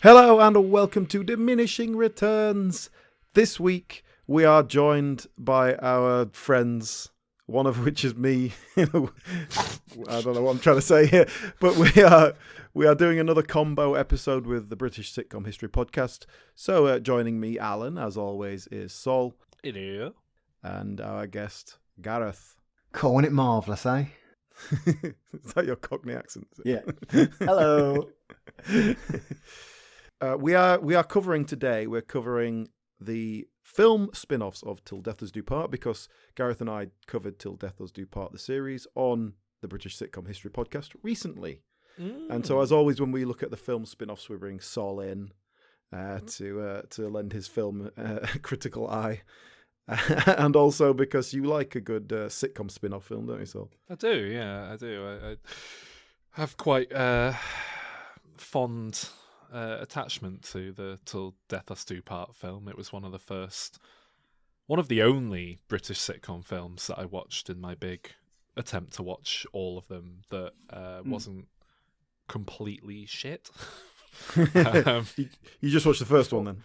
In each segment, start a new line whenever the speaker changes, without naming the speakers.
Hello and welcome to Diminishing Returns. This week we are joined by our friends, one of which is me. I don't know what I'm trying to say here, but we are doing another combo episode with the British Sitcom History Podcast. So joining me, Alan, as always, is Sol.
Hello.
And our guest, Gareth.
Calling it marvellous, eh?
Is that your Cockney accent?
Yeah. Hello.
We are covering today. We're covering the film spin-offs of Till Death Us Do Part, because Gareth and I covered Till Death Us Do Part, the series, on the British Sitcom History Podcast recently. And so, as always, when we look at the film spin-offs, we bring Sol in to lend his film critical eye. And also because you like a good sitcom spin-off film, don't you, Sol?
I do, yeah, I do. I have quite fond attachment to the Till Death Us Do Part film. It was one of the only British sitcom films that I watched in my big attempt to watch all of them that wasn't completely shit.
You just watched the first one then?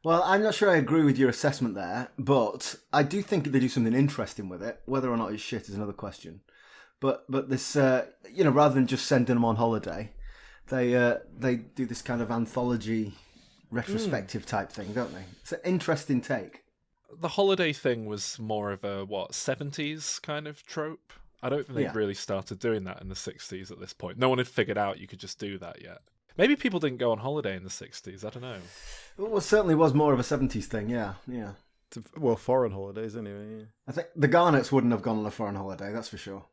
Well, I'm not sure I agree with your assessment there, but I do think they do something interesting with it. Whether or not it's shit is another question. But this, rather than just sending them on holiday, they do this kind of anthology retrospective type thing, don't they? It's an interesting take.
The holiday thing was more of a 70s kind of trope. I don't think they'd really started doing that in the 60s at this point. No one had figured out you could just do that yet. Maybe people didn't go on holiday in the 60s, I don't know.
Well, it certainly was more of a 70s thing, yeah.
Well, foreign holidays anyway, yeah.
I think the Garnets wouldn't have gone on a foreign holiday, that's for sure.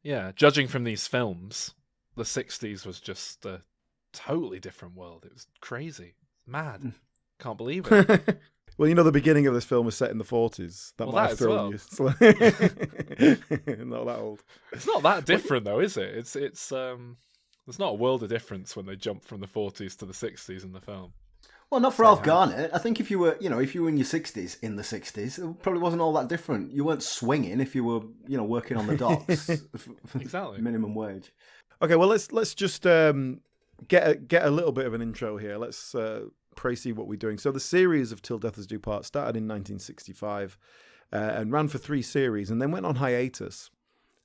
Yeah, judging from these films, the 60s was just a totally different world. It was crazy. Mad. Can't believe it.
Well, the beginning of this film was set in the 40s. That might have thrown you. Not that old.
It's not that different, though, is it? It's there's not a world of difference when they jump from the 40s to the 60s in the film.
Well, not for Alf Garnet. I think if you were in your 60s, in the 60s, it probably wasn't all that different. You weren't swinging if you were, working on the docks.
Exactly.
Minimum wage.
Okay, well, let's just get a little bit of an intro here. Let's see what we're doing. So the series of Till Death Us Do Part started in 1965 and ran for 3 series and then went on hiatus.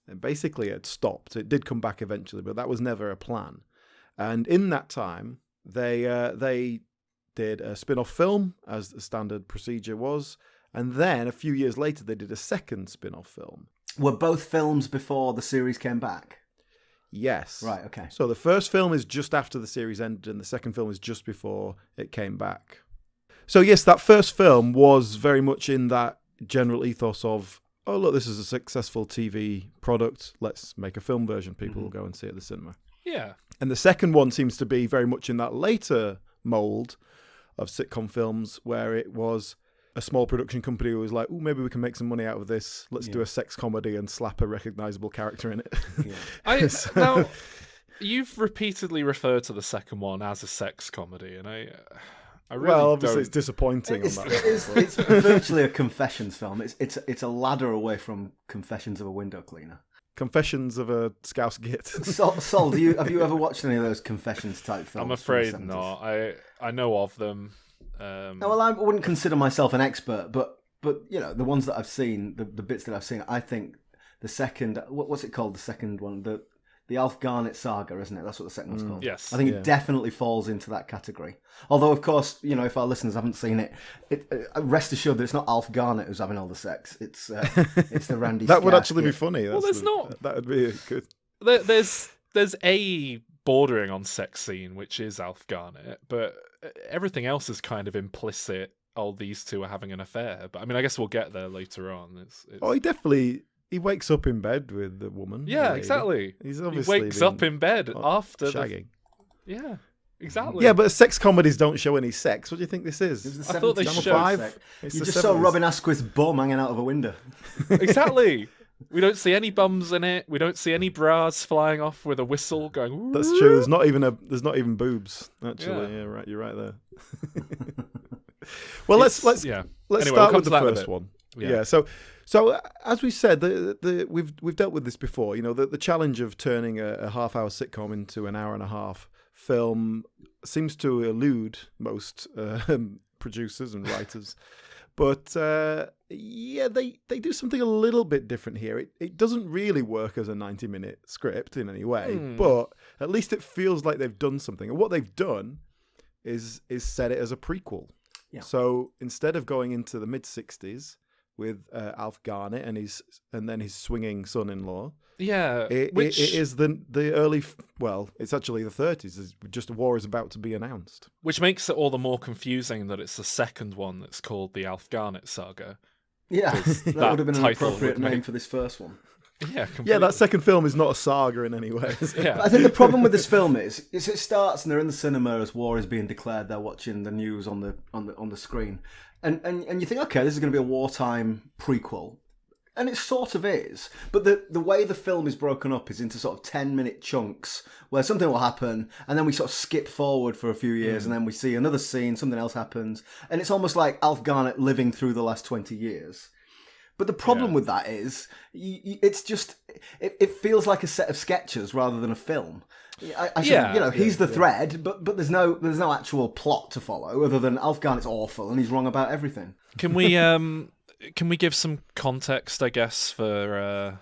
And basically it stopped. It did come back eventually, but that was never a plan. And in that time, they did a spin-off film, as the standard procedure was, and then a few years later they did a second spin-off film.
Were both films before the series came back?
Yes.
Right, okay.
So the first film is just after the series ended, and the second film is just before it came back. So yes, that first film was very much in that general ethos of, oh, look, this is a successful TV product. Let's make a film version. People will go and see it at the cinema.
Yeah.
And the second one seems to be very much in that later mould of sitcom films where it was a small production company who was like, oh, maybe we can make some money out of this. Let's do a sex comedy and slap a recognisable character in it.
Yeah. Now, you've repeatedly referred to the second one as a sex comedy, and I really
obviously
don't...
it's disappointing.
It's virtually a confessions film. It's a ladder away from Confessions of a Window Cleaner.
Confessions of a Scouse Git.
Sol, have you ever watched any of those confessions type films?
I'm afraid not. I know of them.
Well, I wouldn't consider myself an expert, but the ones that I've seen, the bits that I've seen, I think the second, what's it called? The second one, the Alf Garnett Saga, isn't it? That's what the second one's called.
Yes.
I think it definitely falls into that category. Although, of course, if our listeners haven't seen it, rest assured that it's not Alf Garnett who's having all the sex. It's the Randy.
That would actually be funny.
Well, there's not.
That would be good.
There's a bordering on sex scene, which is Alf Garnet, but everything else is kind of implicit. Oh, these two are having an affair. But I mean, I guess we'll get there later on.
He wakes up in bed with the woman.
Yeah, exactly.
He
wakes up in bed after
shagging.
Yeah, exactly.
Yeah, but sex comedies don't show any sex. What do you think this is?
I thought they showed
sex. You just saw Robin Asquith's bum hanging out of a window.
Exactly. We don't see any bums in it. We don't see any bras flying off with a whistle going. Ooh.
That's true. There's not even boobs. Actually, right. You're right there. Well, let's
anyway,
start with the first one. Yeah. So as we said, we've dealt with this before. You know, the challenge of turning a half-hour sitcom into an hour and a half film seems to elude most producers and writers. But they do something a little bit different here. It doesn't really work as a 90-minute script in any way, but at least it feels like they've done something. And what they've done is set it as a prequel. Yeah. So instead of going into the mid-60s with Alf Garnet and then his swinging son-in-law, it is the early. Well, it's actually the 30s. It's just a war is about to be announced,
which makes it all the more confusing that it's the second one that's called the Alf Garnet Saga.
Yeah, that would have been an appropriate name for this first one.
Yeah, completely.
Yeah, that second film is not a saga in any way.
Yeah. I think the problem with this film is it starts and they're in the cinema as war is being declared. They're watching the news on the screen, and you think, okay, this is going to be a wartime prequel. And it sort of is, but the way the film is broken up is into sort of 10-minute chunks where something will happen and then we sort of skip forward for a few years and then we see another scene, something else happens, and it's almost like Alf Garnet living through the last 20 years. But the problem with that is it's just it feels like a set of sketches rather than a film. He's the thread, but there's no actual plot to follow other than Alf Garnet's awful and he's wrong about everything.
Can we give some context, I guess, for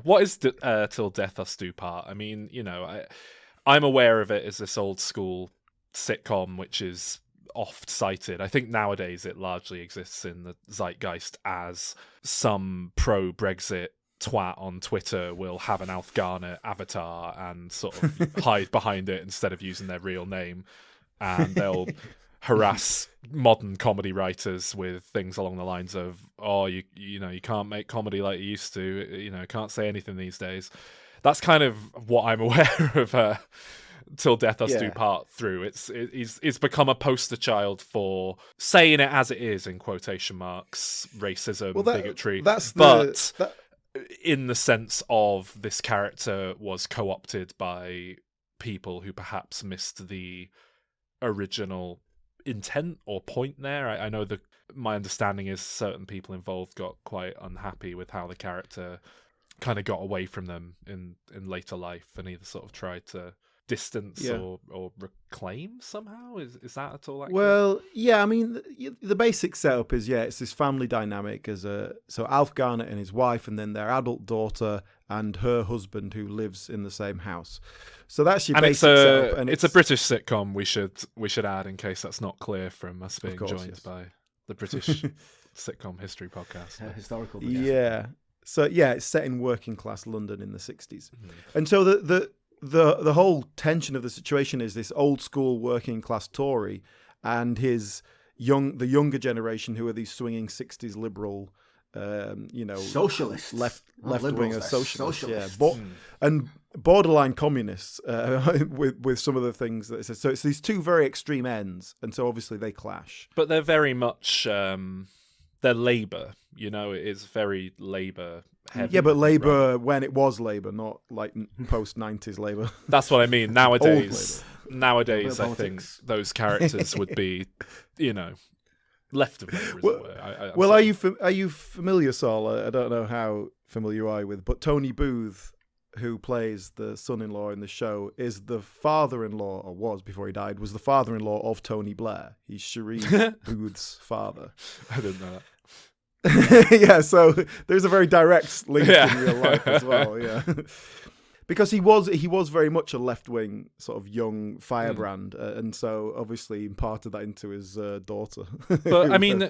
what is Till Death Us Do Part? I mean, you know, I'm aware of it as this old school sitcom, which is oft cited. I think nowadays it largely exists in the zeitgeist as some pro-Brexit twat on Twitter will have an Alf Garnet avatar and sort of hide behind it instead of using their real name, and they'll harass modern comedy writers with things along the lines of, oh, you can't make comedy like you used to, you know, can't say anything these days. That's kind of what I'm aware of Till Death Us Do Part through. It's become a poster child for saying it as it is, in quotation marks, racism, bigotry. In the sense of this character was co-opted by people who perhaps missed the original intent or point there. I know my understanding is certain people involved got quite unhappy with how the character kind of got away from them in later life and either sort of tried to distance or reclaim somehow. Is that at all accurate?
Well, yeah, I mean, the basic setup is, it's this family dynamic so Alf Garnet and his wife and then their adult daughter and her husband who lives in the same house. So that's your basic setup. And
it's a British sitcom, we should add, in case that's not clear from us being joined by the British Sitcom History Podcast.
Historical.
Yeah. So, it's set in working class London in the 60s. Mm-hmm. And so the whole tension of the situation is this old school working class Tory and the younger generation who are these swinging 60s liberal,
socialists,
left winger socialists. And borderline communists with some of the things that it says. So it's these two very extreme ends, and so obviously they clash.
But they're very much they're Labour. You know, it is very Labour heavy.
Yeah, but Labour when it was Labour, not like post-90s Labour.
That's what I mean. Nowadays, I think those characters would be, left of Labour.
Well, are you familiar, Saul? I don't know how familiar you are with, but Tony Booth, who plays the son-in-law in the show, is the father-in-law, or was before he died, was the father-in-law of Tony Blair. He's Shireen Booth's father.
I didn't know that.
Yeah, so there's a very direct link in real life as well. Yeah, because he was very much a left-wing sort of young firebrand, and so obviously imparted that into his daughter.
But I mean,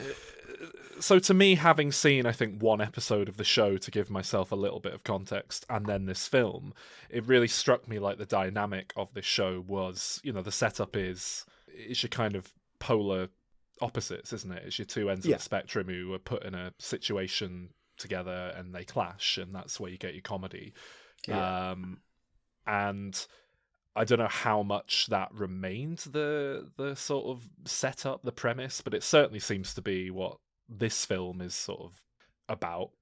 so to me, having seen, I think, one episode of the show to give myself a little bit of context, and then this film, it really struck me like the dynamic of this show was, the setup is your kind of polar opposites, isn't it? It's your two ends of the spectrum who are put in a situation together and they clash, and that's where you get your comedy. Yeah. And I don't know how much that remained the sort of setup, the premise, but it certainly seems to be what this film is sort of about.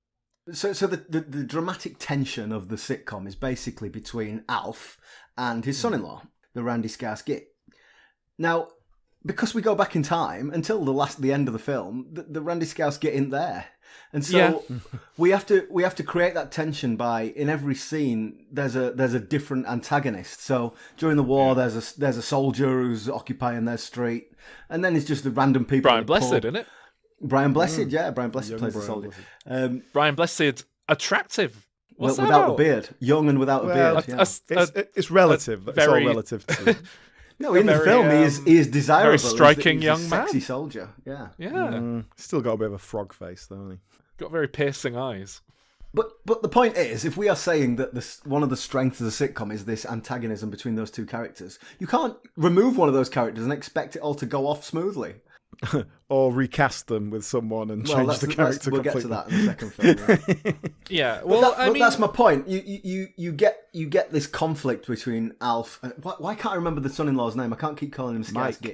So the dramatic tension of the sitcom is basically between Alf and his son-in-law, the Randy Scarce Git. Now, because we go back in time until the end of the film, the Randy Scouse get in there. And so we have to create that tension by, in every scene there's a different antagonist. So during the war there's a soldier who's occupying their street, and then it's just the random people.
Brian Blessed, isn't it?
Brian Blessed, Brian Blessed plays the soldier.
Brian Blessed, attractive. What's that
without
about?
a beard, young and without a beard.
It's relative. It's all relative to
No, in the film he is desirable.
Very striking
he's
young
a
man.
sexy soldier. Yeah.
Still got a bit of a frog face, though, hasn't he?
Got very piercing eyes.
But the point is, if we are saying that one of the strengths of the sitcom is this antagonism between those two characters, you can't remove one of those characters and expect it all to go off smoothly.
Or recast them with someone and change the character
we'll
completely.
We'll get to that in the second film.
Yeah, well, I mean,
that's my point. You get this conflict between Alf and why can't I remember the son-in-law's name? I can't keep calling him Mike.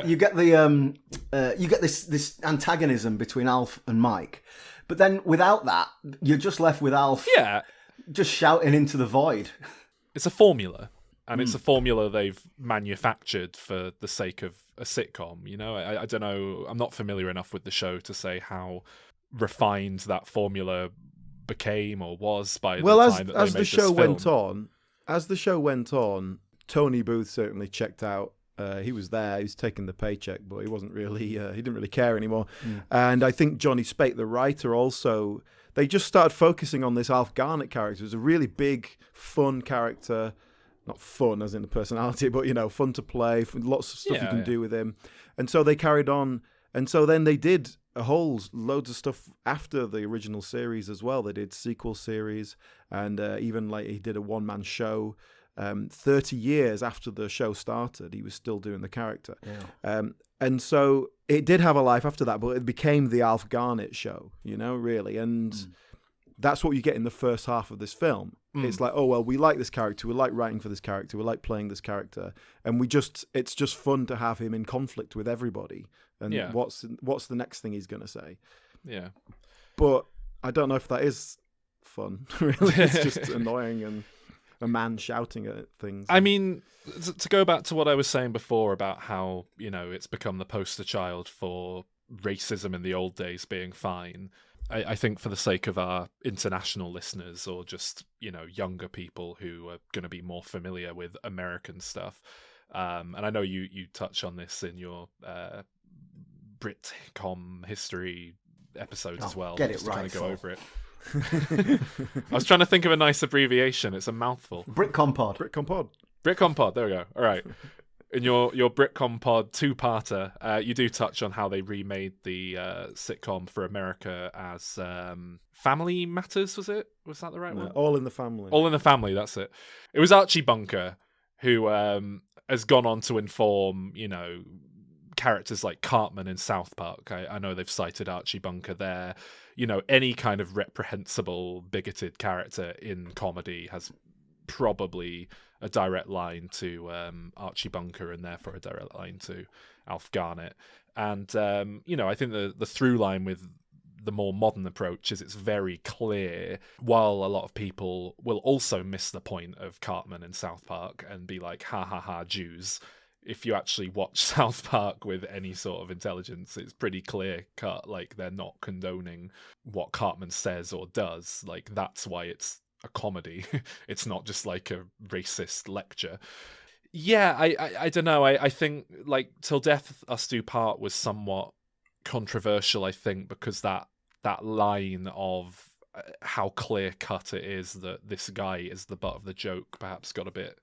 You get this antagonism between Alf and Mike, but then without that, you're just left with Alf.
Yeah,
just shouting into the void.
It's a formula, and it's a formula they've manufactured for the sake of a sitcom. You know, I don't know. I'm not familiar enough with the show to say how refined that formula became or was by the time that they made this film.
As the show went on, Tony Booth certainly checked out. He was there. He was taking the paycheck, but he wasn't really. He didn't really care anymore. And I think Johnny Spate, the writer, also. They just started focusing on this Alf Garnet character. It was a really big, fun character. Not fun as in the personality, but, fun to play. Lots of stuff you can do with him. And so they carried on. And so then they did loads of stuff after the original series as well. They did sequel series, and even he did a one-man show. 30 years after the show started, he was still doing the character. Yeah. And so it did have a life after that, but it became the Alf Garnet show, really. And that's what you get in the first half of this film. It's like, oh, well, we like this character. We like writing for this character. We like playing this character. And it's just fun to have him in conflict with everybody. And what's the next thing he's going to say? Yeah. But I don't know if that is fun, really. It's just annoying and a man shouting at things.
I mean, to go back to what I was saying before about how, it's become the poster child for racism in the old days being fine. I think for the sake of our international listeners or just, younger people who are going to be more familiar with American stuff. And I know you touch on this in your Britcom history episodes as well.
Get it right.
Kind of go over it. I was trying to think of a nice abbreviation. It's a mouthful.
Britcom Pod.
Britcom Pod. There we go. All right. In your Britcom Pod two-parter, you do touch on how they remade the sitcom for America as Family Matters, was it? Was that the right one?
All in the Family.
All in the Family, that's it. It was Archie Bunker who has gone on to inform, characters like Cartman in South Park. I know they've cited Archie Bunker there. Any kind of reprehensible, bigoted character in comedy has probably a direct line to Archie Bunker and therefore a direct line to Alf Garnet. And, I think the through line with the more modern approach is it's very clear, while a lot of people will also miss the point of Cartman in South Park and be like, ha ha ha, Jews. If you actually watch South Park with any sort of intelligence, it's pretty clear cut. Like, they're not condoning what Cartman says or does. Like, that's why it's a comedy. It's not just like a racist lecture. Yeah, I don't know. I think like Till Death Us Do Part was somewhat controversial, I think, because that line of how clear cut it is that this guy is the butt of the joke perhaps got a bit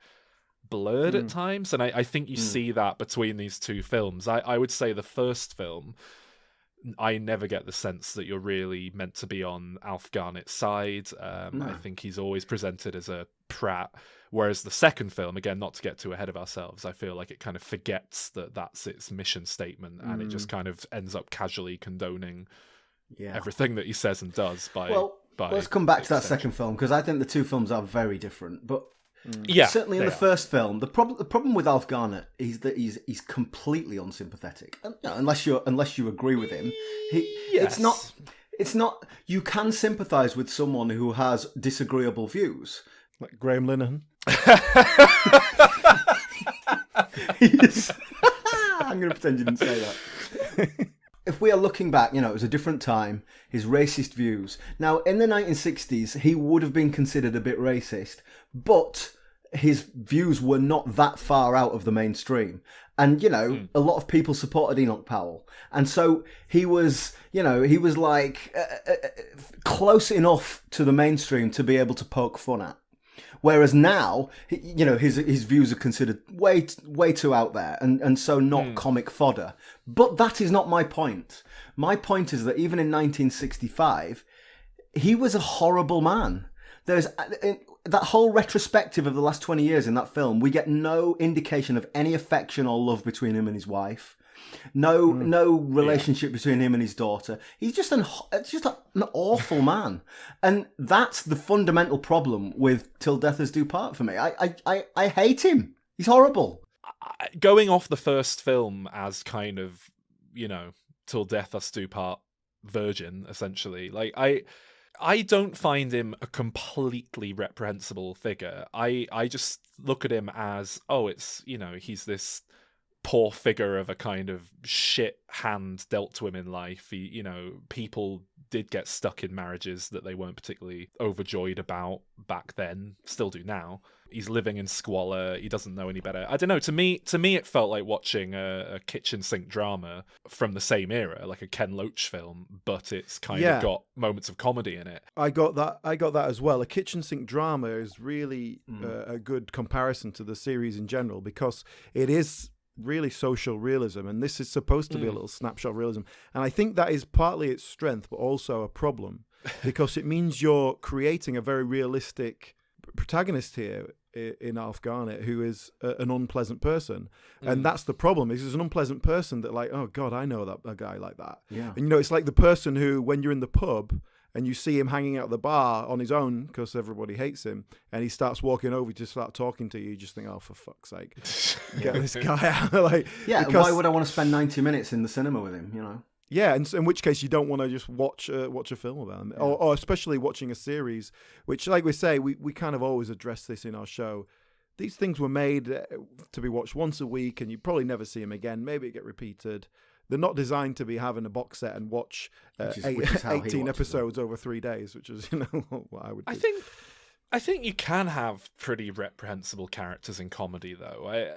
blurred at times. And I think you see that between these two films. I would say the first film, I never get the sense that you're really meant to be on Alf Garnet's side. I think he's always presented as a prat. Whereas the second film, again, not to get too ahead of ourselves, I feel like it kind of forgets that that's its mission statement, and it just kind of ends up casually condoning everything that he says and does.
Let's come back to that second film, because I think the two films are very different. But certainly in the first film, the problem with Alf Garnet is that he's completely unsympathetic. Unless you agree with him, it's not. You can sympathise with someone who has disagreeable views,
like Graham Linehan.
I'm going to pretend you didn't say that. If we are looking back, it was a different time, his racist views. Now, in the 1960s, he would have been considered a bit racist, but his views were not that far out of the mainstream. And, a lot of people supported Enoch Powell. And so he was, like close enough to the mainstream to be able to poke fun at. Whereas now, his views are considered way too out there and so not comic fodder. But that is not my point. My point is that even in 1965, he was a horrible man. There's that whole retrospective of the last 20 years in that film, we get no indication of any affection or love between him and his wife. No relationship between him and his daughter. He's just an awful man, and that's the fundamental problem with Till Death Us Do Part for me. I hate him. He's horrible.
Going off the first film as kind of Till Death Us Do Part virgin, essentially. Like I don't find him a completely reprehensible figure. I just look at him as it's he's this poor figure of a kind of shit hand dealt to him in life. He, people did get stuck in marriages that they weren't particularly overjoyed about back then, still do now. He's living in squalor. He doesn't know any better. I don't know. To me, it felt like watching a kitchen sink drama from the same era, like a Ken Loach film, but it's kind of got moments of comedy in it.
I got that as well. A kitchen sink drama is really a good comparison to the series in general, because it is really social realism, and this is supposed to be a little snapshot of realism, and I think that is partly its strength but also a problem, because it means you're creating a very realistic protagonist here in Alf Garnet, who is an unpleasant person, and that's the problem. He's an unpleasant person that, like, oh god, I know that a guy like that. And it's like the person who, when you're in the pub and you see him hanging out the bar on his own because everybody hates him, and he starts walking over to start talking to you, you just think, oh, for fuck's sake, get this guy out.
Because, why would I want to spend 90 minutes in the cinema with him,
Yeah, and in which case you don't want to just watch a film about him, or especially watching a series, which, like we say, we kind of always address this in our show. These things were made to be watched once a week, and you probably never see them again. Maybe it get repeated. They're not designed to be having a box set and watch 18 episodes over 3 days, which is what I would do.
I think you can have pretty reprehensible characters in comedy, though.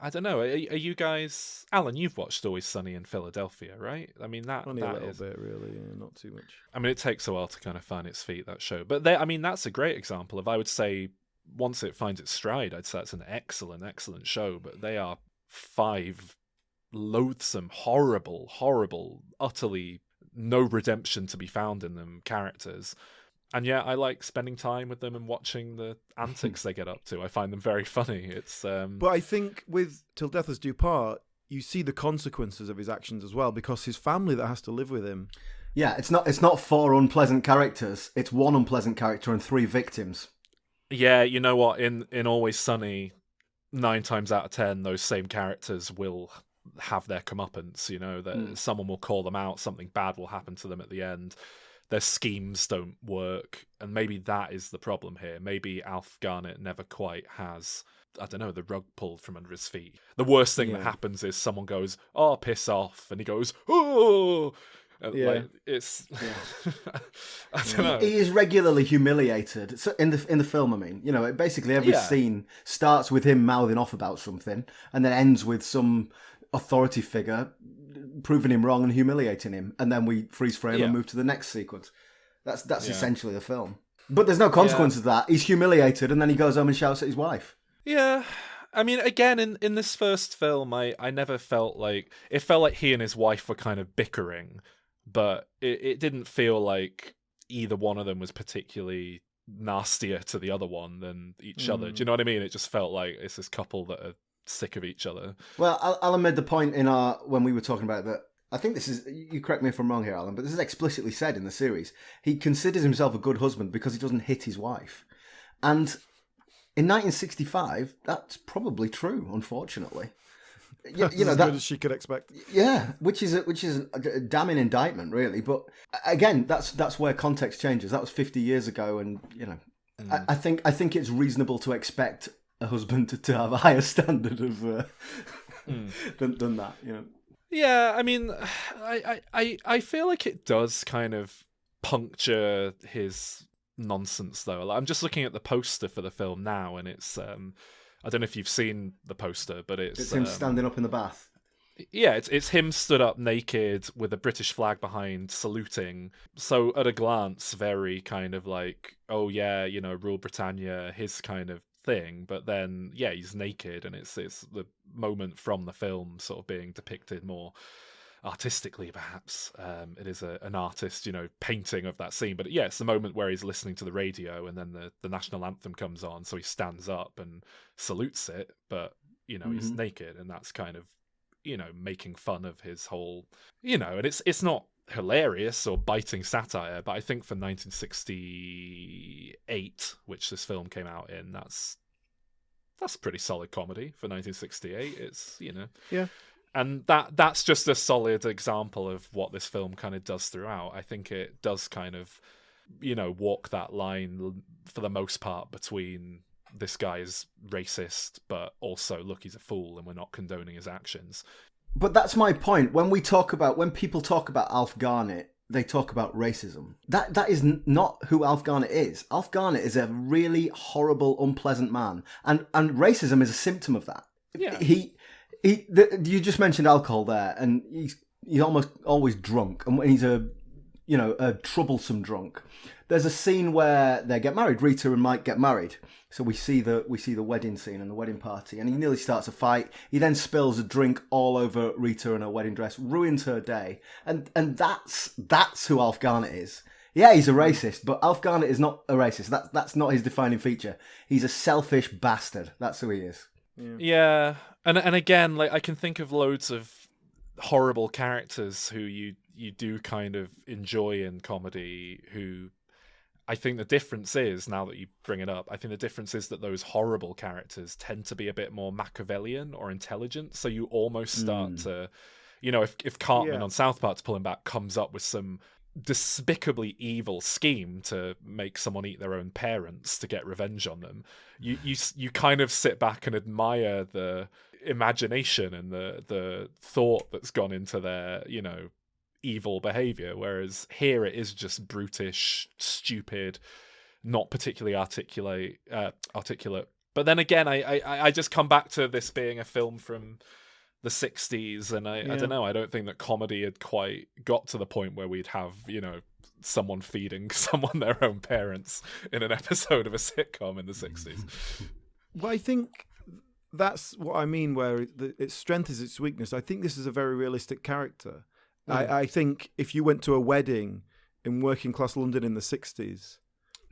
I don't know. Are you guys... Alan, you've watched Always Sunny in Philadelphia, right? I mean,
only a little bit, really. Yeah, not too much.
I mean, it takes a while to kind of find its feet, that show. But that's a great example of, I would say, once it finds its stride, I'd say it's an excellent, excellent show. But they are 5 loathsome, horrible, utterly no redemption to be found in them characters. And yeah, I like spending time with them and watching the antics they get up to. I find them very funny. It's
But I think with Till Death Us Do Part, you see the consequences of his actions as well, because his family that has to live with him.
Yeah, it's not 4 unpleasant characters. It's 1 unpleasant character and 3 victims.
Yeah, you know what? In Always Sunny, 9 times out of 10, those same characters will have their comeuppance. That someone will call them out, something bad will happen to them at the end. Their schemes don't work, and maybe that is the problem here. Maybe Alf Garnet never quite has, I don't know, the rug pulled from under his feet. The worst thing that happens is someone goes, "Oh, piss off," and he goes, "Oh." It's I don't know.
He is regularly humiliated. So in the film, I mean, basically every scene starts with him mouthing off about something, and then ends with some authority figure proving him wrong and humiliating him, and then we freeze frame and move to the next sequence. That's essentially the film. But there's no consequence of that. He's humiliated, and then he goes home and shouts at his wife.
Yeah. I mean, again, in this first film, I never felt like... It felt like he and his wife were kind of bickering, but it didn't feel like either one of them was particularly nastier to the other one than each other. Do you know what I mean? It just felt like it's this couple that are sick of each other.
Well, Alan made the point when we were talking about that. I think this is, you correct me if I'm wrong here, Alan, but this is explicitly said in the series. He considers himself a good husband because he doesn't hit his wife. And in 1965, that's probably true, unfortunately.
As good as she could expect.
Yeah, which is a damning indictment, really. But again, that's where context changes. That was 50 years ago, and I think it's reasonable to expect a husband to have a higher standard of than that, you know.
Yeah, I mean, I feel like it does kind of puncture his nonsense, though. Like, I'm just looking at the poster for the film now, and it's I don't know if you've seen the poster, but
It's him standing up in the bath.
Yeah, it's him stood up naked with a British flag behind, saluting. So at a glance, very kind of like, oh yeah, you know, rule Britannia, his kind of thing. But then, yeah, he's naked, and it's the moment from the film sort of being depicted more artistically, perhaps. It is an artist, you know, painting of that scene. But yeah, it's the moment where he's listening to the radio, and then the national anthem comes on, so he stands up and salutes it. But you know, he's naked, and that's kind of, you know, making fun of his whole, you know, and it's not hilarious or biting satire, but I think for 1968, which this film came out in, that's pretty solid comedy for 1968. It's, you know,
yeah,
and that's just a solid example of what this film kind of does throughout. I think it does kind of, you know, walk that line for the most part between this guy is racist, but also, look, he's a fool, and we're not condoning his actions.
But that's my point. When people talk about Alf Garnet, they talk about racism. That is not who Alf Garnet is. Alf Garnet is a really horrible, unpleasant man, and racism is a symptom of that.
Yeah.
You just mentioned alcohol there, and he's almost always drunk, and he's a troublesome drunk. There's a scene where they get married. Rita and Mike get married. So we see the wedding scene and the wedding party, and he nearly starts a fight. He then spills a drink all over Rita and her wedding dress, ruins her day, and that's who Alf Garnet is. Yeah, he's a racist, but Alf Garnet is not a racist. That's not his defining feature. He's a selfish bastard. That's who he is.
Yeah, and again, like, I can think of loads of horrible characters who you do kind of enjoy in comedy, who I think the difference is, now that you bring it up, I think the difference is that those horrible characters tend to be a bit more Machiavellian or intelligent. So you almost start to, you know, if Cartman on South Park, to pull him back, comes up with some despicably evil scheme to make someone eat their own parents to get revenge on them, you kind of sit back and admire the imagination and the thought that's gone into their, you know, evil behavior, whereas here it is just brutish, stupid, not particularly articulate. But then again, I just come back to this being a film from the 60s, and I don't know, I don't think that comedy had quite got to the point where we'd have, you know, someone feeding someone their own parents in an episode of a sitcom in the 60s.
Well, I think that's what I mean, where its strength is its weakness. I think this is a very realistic character. I think if you went to a wedding in working class London in the 60s,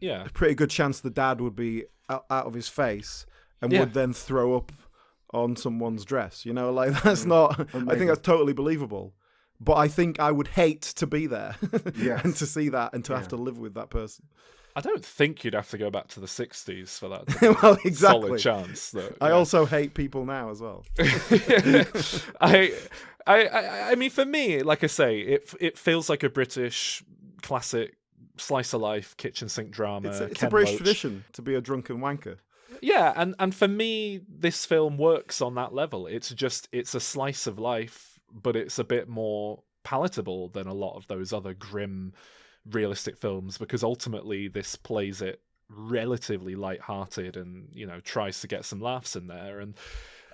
a pretty good chance the dad would be out of his face and would then throw up on someone's dress. You know, like, that's not, I think that's totally believable. But I think I would hate to be there and to see that and to have to live with that person.
I don't think you'd have to go back to the 60s for that.
Well, exactly.
Solid chance. That,
I also hate people now as well.
I mean, for me, like I say, it feels like a British classic slice of life kitchen sink drama.
It's a British tradition to be a drunken wanker.
Yeah, and for me, this film works on that level. It's a slice of life, but it's a bit more palatable than a lot of those other grim, realistic films, because ultimately this plays it relatively light-hearted and, you know, tries to get some laughs in there. And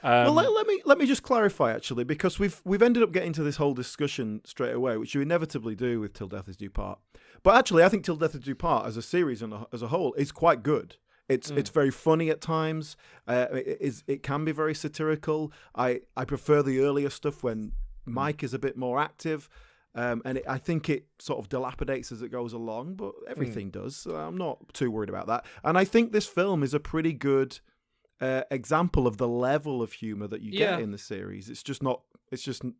well, let me just clarify, actually, because we've ended up getting to this whole discussion straight away, which you inevitably do with Till Death Us Do Part. But actually, I think Till Death Us Do Part as a series and as a whole is quite good. It's very funny at times. It can be very satirical. I prefer the earlier stuff when Mike is a bit more active. I think it sort of dilapidates as it goes along, but everything does. So I'm not too worried about that. And I think this film is a pretty good example of the level of humor that you get in the series. It doesn't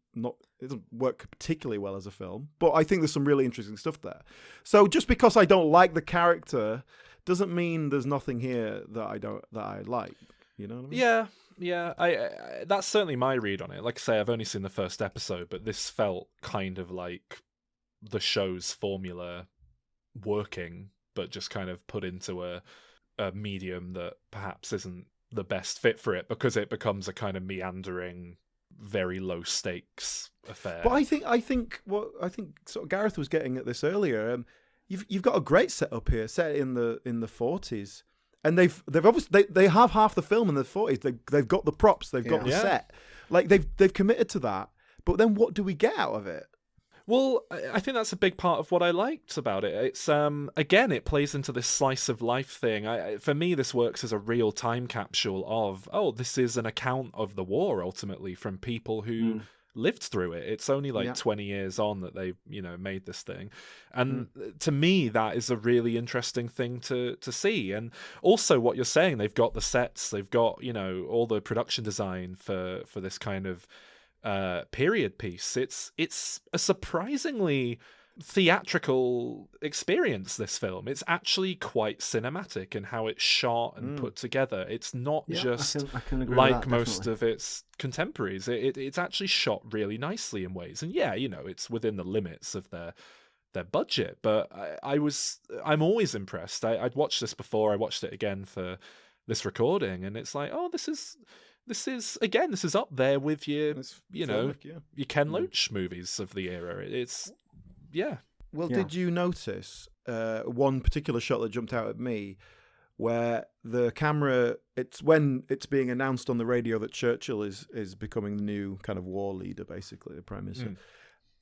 work particularly well as a film, but I think there's some really interesting stuff there. So just because I don't like the character doesn't mean there's nothing here that I like. You know what I mean?
Yeah. I that's certainly my read on it. Like I say, I've only seen the first episode, but this felt kind of like the show's formula working, but just kind of put into a medium that perhaps isn't the best fit for it, because it becomes a kind of meandering very low stakes affair.
But I think sort of Gareth was getting at this earlier. You've got a great setup here, set in the 40s, and they've obviously they have half the film in the 40s. They've got the props, they've got the set, like they've committed to that. But then what do we get out of it?
Well, I think that's a big part of what I liked about it. It's again, it plays into this slice of life thing. For me, this works as a real time capsule of this is an account of the war ultimately from people who lived through it. It's only 20 years on that they made this thing, and to me that is a really interesting thing to see. And also what you're saying, they've got the sets, they've got all the production design for this kind of period piece. It's a surprisingly theatrical experience, this film. It's actually quite cinematic in how it's shot and put together. It's not just
I can agree
like
with that,
most
definitely.
of its contemporaries. It's actually shot really nicely in ways, and it's within the limits of their budget, but I'm always impressed. I'd watched this before, I watched it again for this recording, and it's like, this is up there with your your Ken Loach movies of the era.
Well, did you notice one particular shot that jumped out at me, where the camera, it's when it's being announced on the radio that Churchill is becoming the new kind of war leader, basically the prime minister,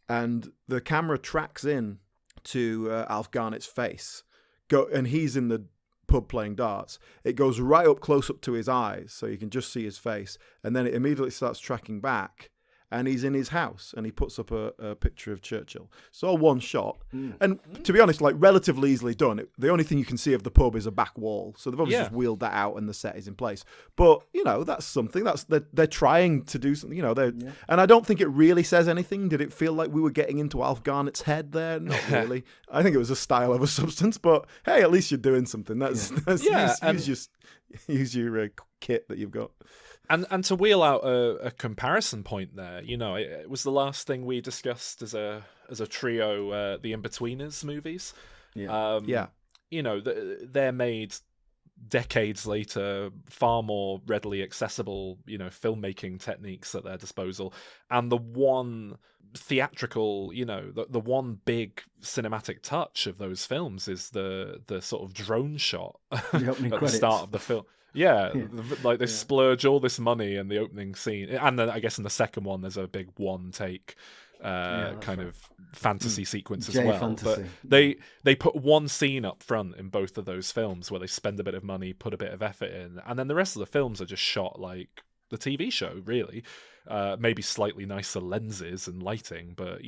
and the camera tracks in to Alf Garnet's face, and he's in the pub playing darts. It goes right up close up to his eyes, so you can just see his face, and then it immediately starts tracking back, and he's in his house, and he puts up a picture of Churchill. So all one shot, and to be honest, like relatively easily done. The only thing you can see of the pub is a back wall, so they've obviously just wheeled that out, and the set is in place. But that's something. They're trying to do something. And I don't think it really says anything. Did it feel like we were getting into Alf Garnet's head there? Not really. I think it was a style over substance. But hey, at least you're doing something. Use your kit that you've got.
And to wheel out a comparison point there, it was the last thing we discussed as a trio, the Inbetweeners movies. They're made decades later, far more readily accessible, filmmaking techniques at their disposal. And the one theatrical, the one big cinematic touch of those films is the sort of drone shot at the start of the film. Like they splurge all this money in the opening scene, and then I guess in the second one there's a big one take kind of fantasy sequence as well.
Fantasy.
But they put one scene up front in both of those films where they spend a bit of money, put a bit of effort in, and then the rest of the films are just shot like the TV show, really. Maybe slightly nicer lenses and lighting, but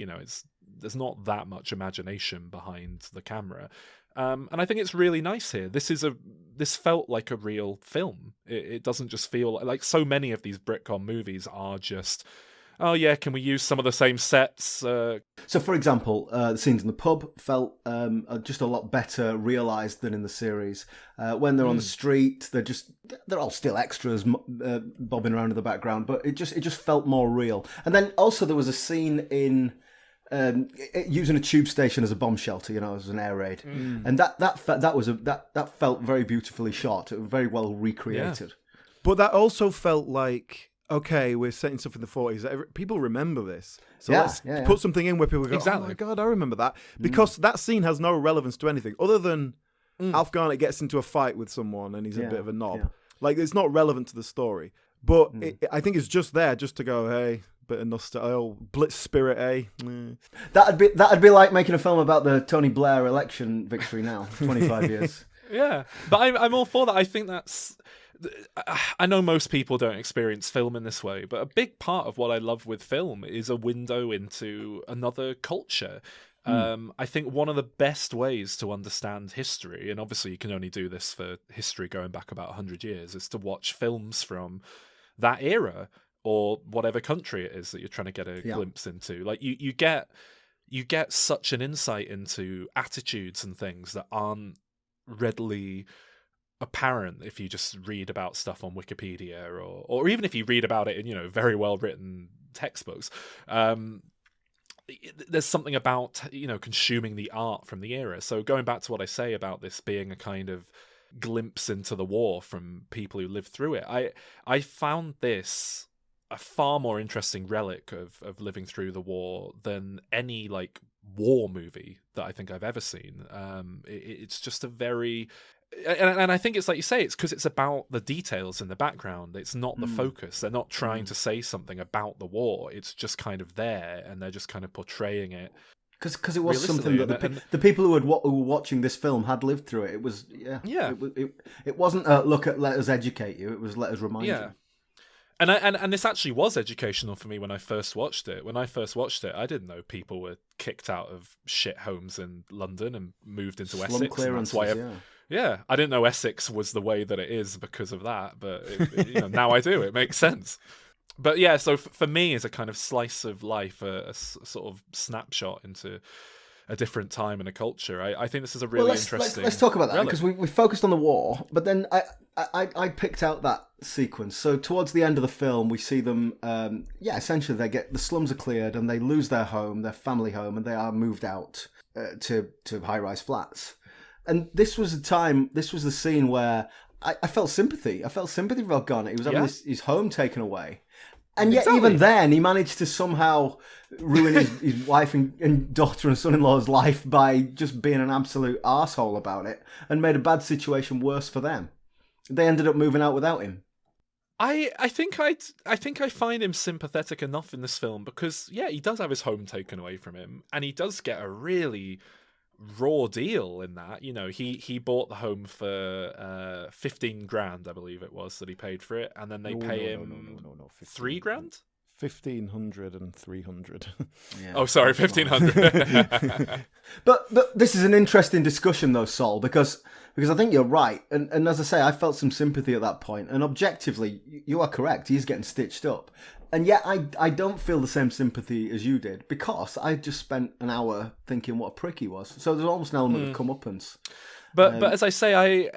there's not that much imagination behind the camera. And I think it's really nice here. This felt like a real film. It doesn't just feel like so many of these Britcom movies are just, can we use some of the same sets?
So, for example, the scenes in the pub felt just a lot better realised than in the series. When they're on the street, they're all still extras bobbing around in the background, but it just felt more real. And then also there was a scene in using a tube station as a bomb shelter, as an air raid, and that felt very beautifully shot, very well recreated.
But that also felt like, okay, we're setting stuff in the 40s. People remember this, so let's put something in where people go, "Oh my god, I remember that," because that scene has no relevance to anything other than Alf Garnet gets into a fight with someone and he's a bit of a knob.
Yeah.
Like it's not relevant to the story, but I think it's just there just to go, hey. Bit of nostalgia, Blitz spirit,
That'd be like making a film about the Tony Blair election victory now, 25 years.
Yeah, but I'm all for that. I think that's. I know most people don't experience film in this way, but a big part of what I love with film is a window into another culture. I think one of the best ways to understand history, and obviously you can only do this for history going back about 100 years, is to watch films from that era. Or whatever country it is that you're trying to get a glimpse into. Like you get such an insight into attitudes and things that aren't readily apparent if you just read about stuff on Wikipedia or even if you read about it in very well written textbooks. There's something about consuming the art from the era. So going back to what I say about this being a kind of glimpse into the war from people who lived through it, I found this a far more interesting relic of living through the war than any like war movie that I think I've ever seen. It's just a very... And I think it's like you say, it's because it's about the details in the background. It's not the focus. They're not trying to say something about the war. It's just kind of there, and they're just kind of portraying it.
Because it was something that the people who were watching this film had lived through it. It was, It wasn't a look at let us educate you. It was let us remind you.
And this actually was educational for me when I first watched it. When I first watched it, I didn't know people were kicked out of shit homes in London and moved into Essex.
Clearances,
yeah, I didn't know Essex was the way that it is because of that, but now I do. It makes sense. But yeah, so for me, as a kind of slice of life, a sort of snapshot into a different time and a culture, I think this is a really interesting...
Let's talk about that, because we focused on the war, but then I picked out that sequence. So towards the end of the film, we see them, essentially the slums are cleared and they lose their home, their family home, and they are moved out to high-rise flats. And this was the scene where I felt sympathy. I felt sympathy for Alf Garnet. He was having his home taken away. And yet even then, he managed to somehow ruin his wife and daughter and son-in-law's life by just being an absolute arsehole about it, and made a bad situation worse for them. They ended up moving out without him.
I think I find him sympathetic enough in this film because, he does have his home taken away from him, and he does get a really raw deal in that. He bought the home for 15 grand, I believe it was, that he paid for it, and then they pay him 3 grand.
1,500 and 300.
Yeah.
Oh, sorry, 1,500.
But this is an interesting discussion, though, Sol, because I think you're right, and as I say, I felt some sympathy at that point, and objectively, you are correct. He's getting stitched up. And yet I don't feel the same sympathy as you did, because I just spent an hour thinking what a prick he was. So there's almost an element of comeuppance.
But as I say,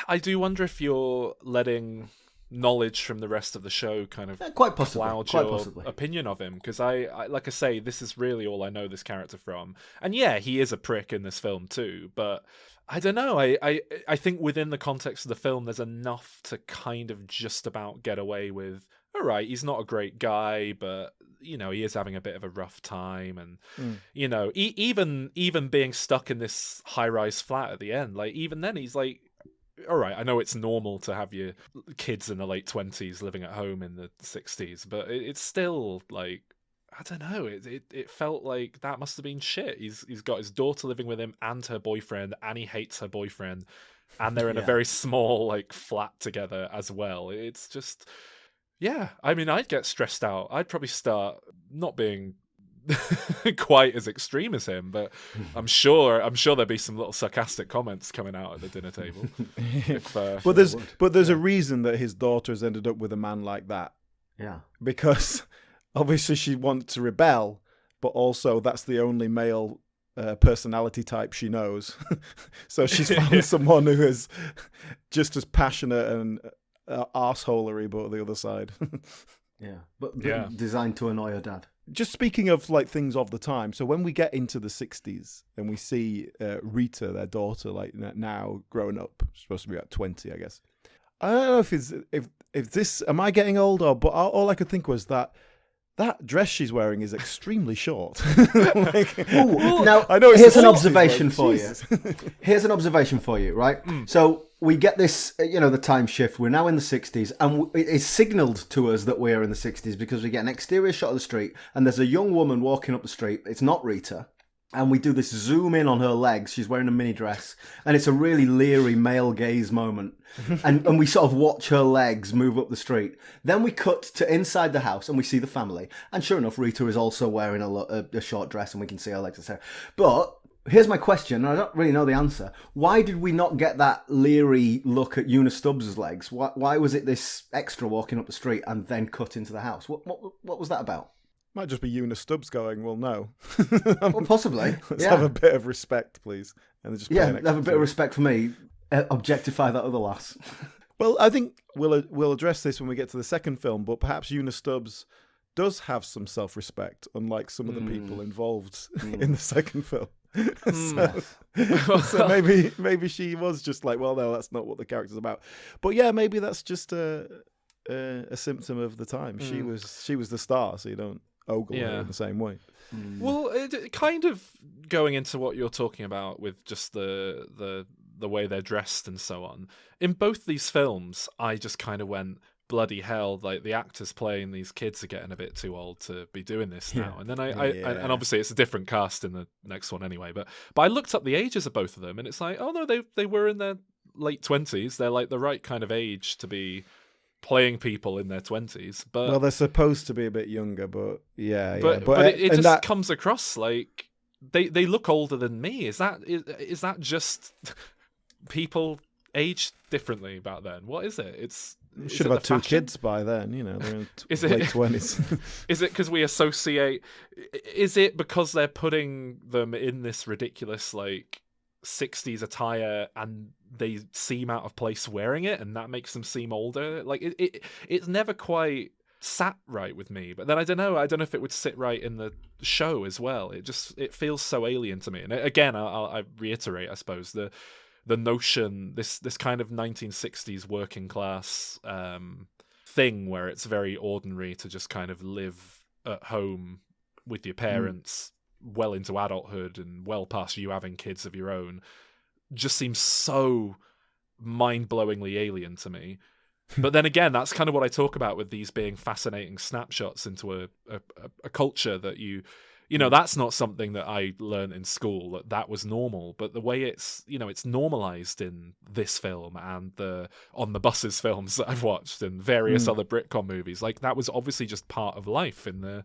I do wonder if you're letting knowledge from the rest of the show kind of cloud your opinion of him. Because I like I say, this is really all I know this character from. And he is a prick in this film too, but... I don't know. I think within the context of the film, there's enough to kind of just about get away with, all right, he's not a great guy, but, he is having a bit of a rough time. And, even being stuck in this high-rise flat at the end, like, even then he's like, all right, I know it's normal to have your kids in the late 20s living at home in the 60s, but it's still, like... I don't know. It felt like that must have been shit. He's got his daughter living with him and her boyfriend, and he hates her boyfriend, and they're in a very small like flat together as well. It's just, I mean, I'd get stressed out. I'd probably start not being quite as extreme as him, but I'm sure there'd be some little sarcastic comments coming out at the dinner table.
But there's a reason that his daughter's ended up with a man like that.
Yeah,
because. Obviously, she wants to rebel, but also that's the only male personality type she knows. So she's found someone who is just as passionate and arseholery, but the other side.
But designed to annoy her dad.
Just speaking of like things of the time, so when we get into the 60s and we see Rita, their daughter, like now growing up, supposed to be about 20, I guess. I don't know if this, am I getting old, but all I could think was that dress she's wearing is extremely short.
Now, I know here's an observation for you. Here's an observation for you, right? So we get this, the time shift. We're now in the 60s, and it's signalled to us that we're in the 60s because we get an exterior shot of the street, and there's a young woman walking up the street. It's not Rita. And we do this zoom in on her legs. She's wearing a mini dress. And it's a really leery male gaze moment. and we sort of watch her legs move up the street. Then we cut to inside the house and we see the family. And sure enough, Rita is also wearing a short dress and we can see her legs, etc. But here's my question, and I don't really know the answer. Why did we not get that leery look at Una Stubbs' legs? Why was it this extra walking up the street and then cut into the house? What was that about?
Might just be Una Stubbs going, well, no.
Well, possibly.
Let's have a bit of respect, please. And just
have a bit of respect for me. Objectify that other lass.
Well, I think we'll address this when we get to the second film, but perhaps Una Stubbs does have some self-respect, unlike some of the people involved in the second film. So maybe she was just like, well, no, that's not what the character's about. But yeah, maybe that's just a symptom of the time. She was the star, so you don't ogle her in the same way.
Well, it kind of going into what you're talking about with just the way they're dressed and so on. In both these films, I just kind of went, bloody hell, like the actors playing these kids are getting a bit too old to be doing this now. And then and obviously it's a different cast in the next one anyway, but I looked up the ages of both of them, and it's like, oh no, they were in their late 20s. They're like the right kind of age to be playing people in their 20s. But
well, they're supposed to be a bit younger, but
but it just comes across like they look older than me. Is that just people aged differently back then? What is it?
Should have had two kids by then, they're in late 20s.
Is it because we associate... Is it because they're putting them in this ridiculous, 60s attire and they seem out of place wearing it, and that makes them seem older? It's never quite sat right with me. But then I don't know if it would sit right in the show as well. It feels so alien to me. And again, I reiterate, I suppose, the notion, this kind of 1960s working class thing where it's very ordinary to just kind of live at home with your parents well into adulthood and well past you having kids of your own, just seems so mind-blowingly alien to me. But then again, that's kind of what I talk about with these being fascinating snapshots into a culture that that's not something that I learned in school, that was normal. But the way it's normalized in this film and the On the Buses films that I've watched and various other Britcom movies, that was obviously just part of life in the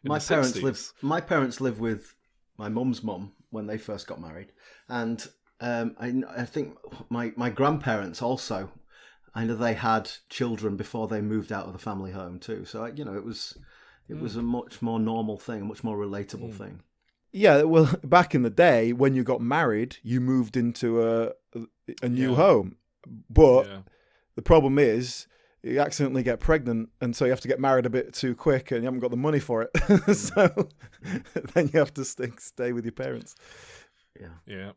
my
the
parents
60s.
My parents lived with my mum's mum when they first got married, and I think my grandparents also. I know they had children before they moved out of the family home too. So it was a much more normal thing, a much more relatable thing.
Yeah, well, back in the day, when you got married, you moved into a new home. But the problem is, you accidentally get pregnant, and so you have to get married a bit too quick, and you haven't got the money for it. So then you have to stay with your parents.
Yeah.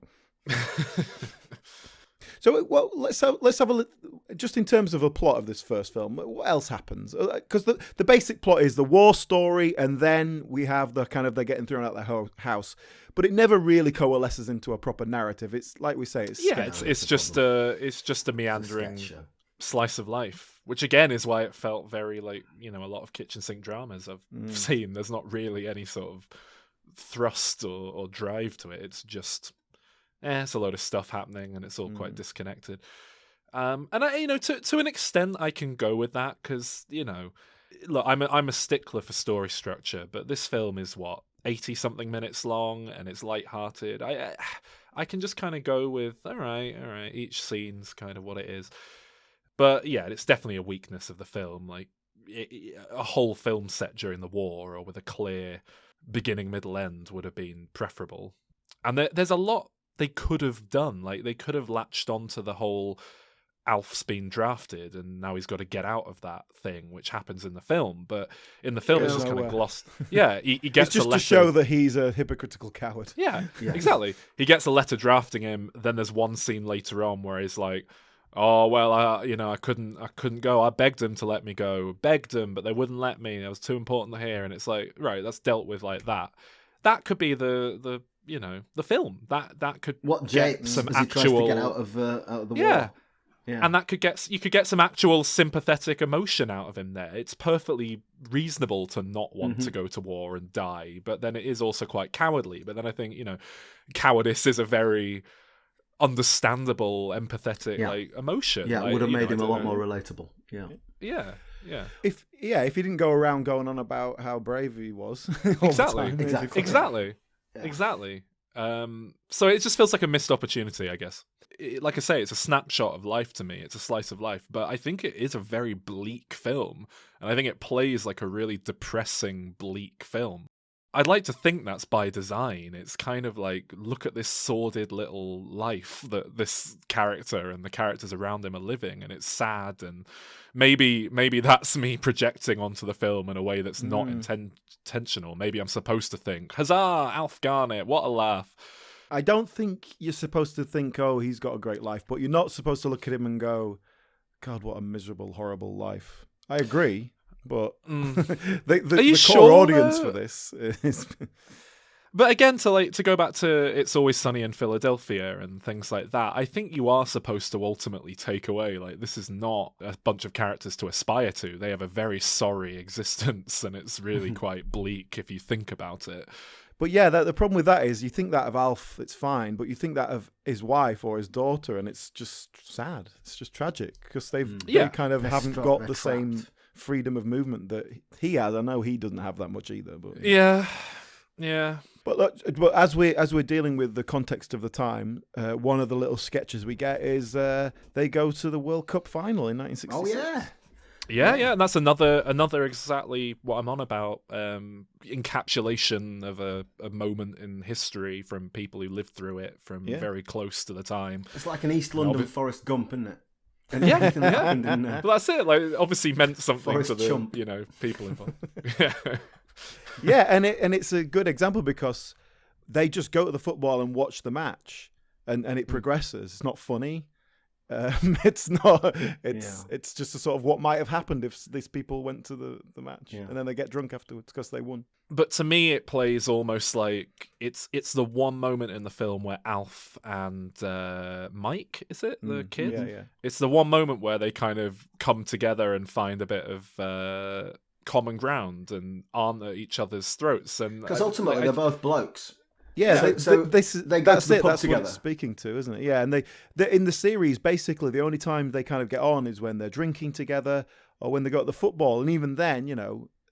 So, well, let's have a look, just in terms of a plot of this first film. What else happens? Because the basic plot is the war story, and then we have the kind of they're getting thrown out of the house, but it never really coalesces into a proper narrative. It's like we say,
it's just a meandering slice of life, which again is why it felt very like a lot of kitchen sink dramas I've seen. There's not really any sort of thrust or drive to it. It's just. It's a load of stuff happening, and it's all quite disconnected. And I, to an extent, I can go with that because look, I'm a stickler for story structure, but this film is 80 something minutes long, and it's lighthearted. I can just kind of go with all right. Each scene's kind of what it is, but yeah, it's definitely a weakness of the film. A whole film set during the war or with a clear beginning, middle, end would have been preferable. And there's a lot they could have done. They could have latched onto the whole Alf's been drafted and now he's got to get out of that thing, which happens in the film. But in the film, it's just kind of glossed. Yeah, he gets
it's just
a letter
to show that he's a hypocritical coward.
Yeah, exactly. He gets a letter drafting him. Then there's one scene later on where he's like, "Oh well, I couldn't go. I begged them to let me go. Begged them, but they wouldn't let me. It was too important to hear." And it's like, right, that's dealt with like that. That could be the film that could
get
some
as
actual
he tries to get out of the war. Yeah.
And you could get some actual sympathetic emotion out of him there. It's perfectly reasonable to not want to go to war and die, but then it is also quite cowardly. But then I think, cowardice is a very understandable, empathetic emotion.
Yeah, it would have made him a lot more relatable.
Yeah.
If he didn't go around going on about how brave he was.
Exactly. So it just feels like a missed opportunity, I guess. Like I say, it's a snapshot of life to me. It's a slice of life, but I think it is a very bleak film, and I think it plays like a really depressing, bleak film. I'd like to think that's by design. It's kind of like, look at this sordid little life that this character and the characters around him are living, and it's sad, and maybe that's me projecting onto the film in a way that's not intentional. Maybe I'm supposed to think, huzzah, Alf Garnet, what a laugh.
I don't think you're supposed to think, oh, he's got a great life, but you're not supposed to look at him and go, God, what a miserable, horrible life. I agree, but
Are
the
you
core
sure,
audience for this is...
But again, to go back to It's Always Sunny in Philadelphia and things like that, I think you are supposed to ultimately take away, like, this is not a bunch of characters to aspire to. They have a very sorry existence, and it's really quite bleak if you think about it.
But yeah, the problem with that is you think that of Alf, it's fine, but you think that of his wife or his daughter, and it's just sad. It's just tragic because they kind of haven't got the same freedom of movement that he has. I know he doesn't have that much either. But
yeah.
But as we're dealing with the context of the time, one of the little sketches we get is they go to the World Cup final in 1966.
Oh yeah.
Yeah, and that's another exactly what I'm on about. Encapsulation of a moment in history from people who lived through it from very close to the time.
It's like an East London Forrest Gump, isn't it? And
Yeah,
everything that happened in
But that's it. Like, obviously meant something
Forrest
to the
Chump.
People involved. Yeah.
Yeah, and it's a good example because they just go to the football and watch the match, and it progresses. It's not funny. It's not. It's just a sort of what might have happened if these people went to the match, and then they get drunk afterwards because they won.
But to me, it plays almost like it's the one moment in the film where Alf and Mike, is it the kid?
Yeah.
It's the one moment where they kind of come together and find a bit of common ground and aren't at each other's throats. And
because ultimately they're both blokes.
Yeah,
they go to the pub
that's
together.
what it's speaking to, isn't it? Yeah, and they in the series, basically, the only time they kind of get on is when they're drinking together or when they go to the football. And even then,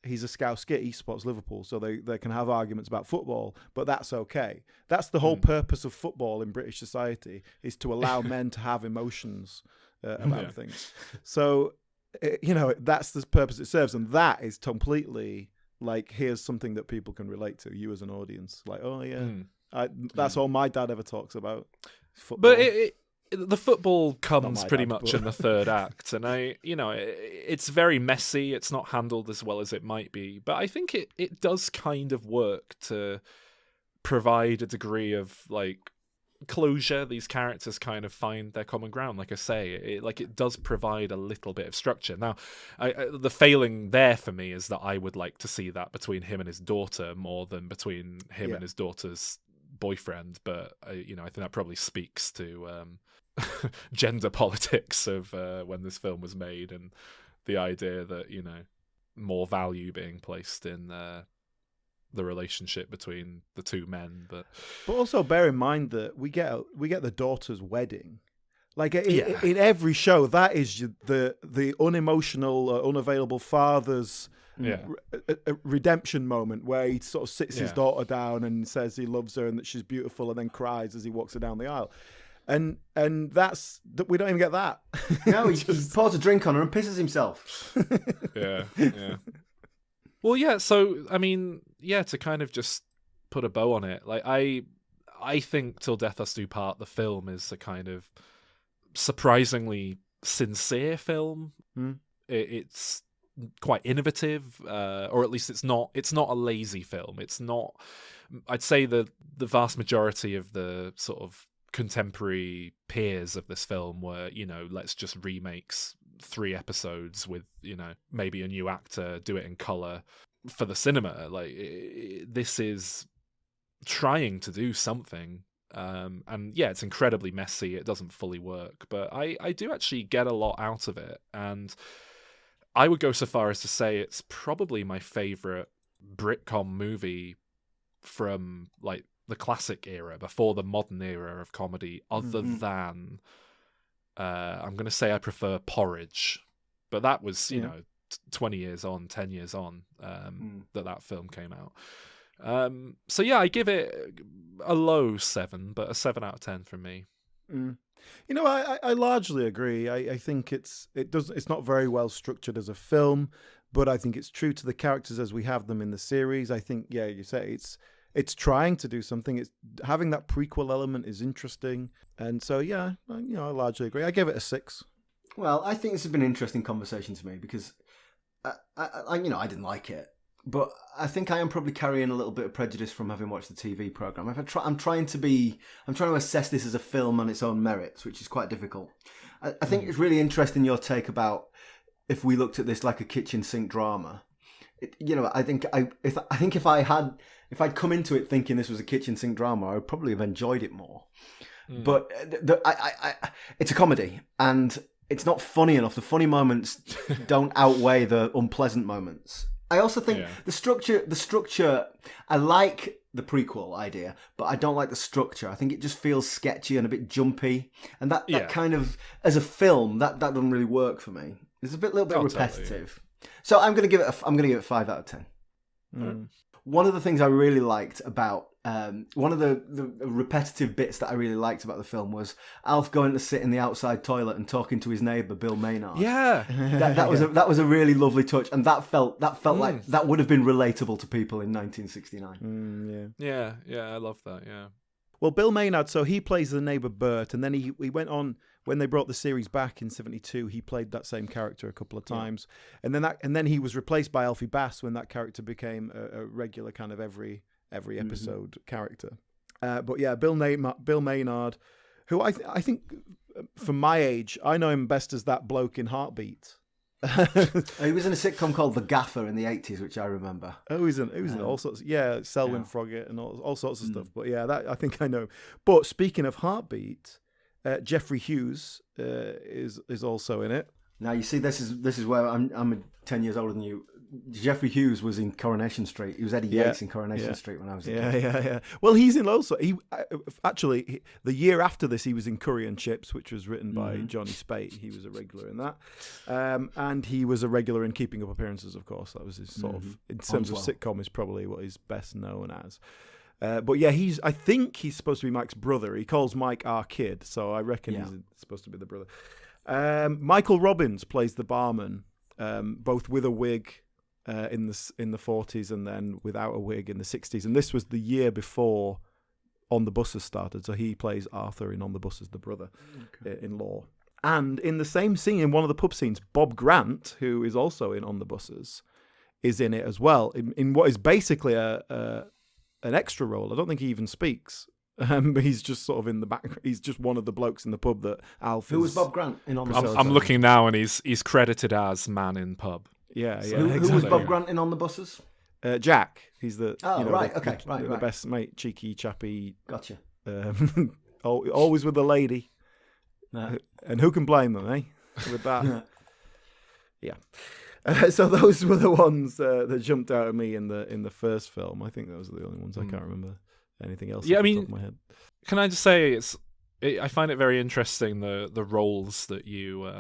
he's a Scouse skit, he supports Liverpool, so they can have arguments about football, but that's okay. That's the whole purpose of football in British society, is to allow men to have emotions about things. So, that's the purpose it serves, and that is completely... like, here's something that people can relate to, you as an audience. Like, oh yeah, that's all my dad ever talks about. Football.
But the football comes pretty much in the third act, and it's very messy. It's not handled as well as it might be, but I think it does kind of work to provide a degree of like closure. These characters kind of find their common ground. Like I say, it does provide a little bit of structure. Now, the failing there for me is that I would like to see that between him and his daughter more than between him and his daughter's boyfriend. But I think that probably speaks to gender politics of when this film was made, and the idea that more value being placed in the relationship between the two men, but
also bear in mind that we get the daughter's wedding, like in every show. That is the unemotional, unavailable father's redemption moment where he sort of sits his daughter down and says he loves her and that she's beautiful, and then cries as he walks her down the aisle. And that's that. We don't even get that.
No, he pours a drink on her and pisses himself.
Yeah. Well, yeah. So, I mean, to kind of just put a bow on it, like I think Till Death Us Do Part, the film, is a kind of surprisingly sincere film. It's quite innovative, or at least it's not a lazy film. It's not. I'd say the vast majority of the sort of contemporary peers of this film were, let's just remakes 3 episodes with, maybe a new actor, do it in color for the cinema. Like, this is trying to do something. And it's incredibly messy. It doesn't fully work, but I do actually get a lot out of it. And I would go so far as to say it's probably my favorite Britcom movie from like the classic era, before the modern era of comedy, other than I'm going to say I prefer Porridge, but that was 20 years on, 10 years on that film came out. So yeah, I give it a low 7, but a 7 out of 10 from me.
I largely agree. I think it's not very well structured as a film, but I think it's true to the characters as we have them in the series. I think, you say it's trying to do something. It's having that prequel element is interesting, and so I largely agree. I give it a 6.
Well, I think this has been an interesting conversation to me because I didn't like it, but I think I am probably carrying a little bit of prejudice from having watched the TV program. I'm trying to assess this as a film on its own merits, which is quite difficult. I think it's really interesting your take about if we looked at this like a kitchen sink drama. I think if I'd come into it thinking this was a kitchen sink drama, I would probably have enjoyed it more. But it's a comedy, and it's not funny enough. The funny moments don't outweigh the unpleasant moments. I also think the structure. I like the prequel idea, but I don't like the structure. I think it just feels sketchy and a bit jumpy, and that kind of, as a film, that doesn't really work for me. It's a little bit repetitive. Totally. So I'm going to give it 5 out of 10.
Mm.
One of the things I really liked about one of the repetitive bits that I really liked about the film was Alf going to sit in the outside toilet and talking to his neighbour Bill Maynard.
Yeah,
that was a really lovely touch, and that felt like that would have been relatable to people in 1969.
Yeah, I love that. Yeah.
Well, Bill Maynard, so he plays the neighbour Bert, and then he went on. When they brought the series back in '72, he played that same character a couple of times, and then he was replaced by Alfie Bass when that character became a regular kind of every episode character. But yeah, Bill Maynard, who I think for my age, I know him best as that bloke in Heartbeat.
He was in a sitcom called The Gaffer in the 80s, which I remember.
He was in all sorts. Selwyn Froggatt and all sorts of stuff. But yeah, that I think I know. But speaking of Heartbeat. Jeffrey Hughes is also in it.
Now you see, this is where I'm 10 years older than you. Jeffrey Hughes was in Coronation Street. He was Eddie Yates in Coronation Street when I was a kid.
Yeah. Well, he's in also. Actually, the year after this, he was in Curry and Chips, which was written by Johnny Spate. He was a regular in that, and he was a regular in Keeping Up Appearances. Of course, that was his sort of, in terms of sitcom, is probably what he's best known as. But yeah, I think he's supposed to be Mike's brother. He calls Mike our kid, so I reckon he's supposed to be the brother. Michael Robbins plays the barman, both with a wig in the 40s and then without a wig in the 60s. And this was the year before On the Buses started, so he plays Arthur in On the Buses, the brother-in-law. And in the same scene, in one of the pub scenes, Bob Grant, who is also in On the Buses, is in it as well, in what is basically an extra role. I don't think he even speaks. He's just sort of in the back. He's just one of the blokes in the pub that Alf.
Who was Bob Grant in On the Buses?
I'm looking now, and he's credited as man in pub.
Yeah.
Who was Bob Grant in On the Buses?
Jack. He's the
the
best mate, cheeky chappy.
Gotcha.
Always with the lady.
No.
And who can blame them, eh? With that. Yeah. So those were the ones that jumped out at me in the first film. I think those are the only ones. I can't remember anything else.
Yeah,
off the top of my head.
Can I just say I find it very interesting the roles that you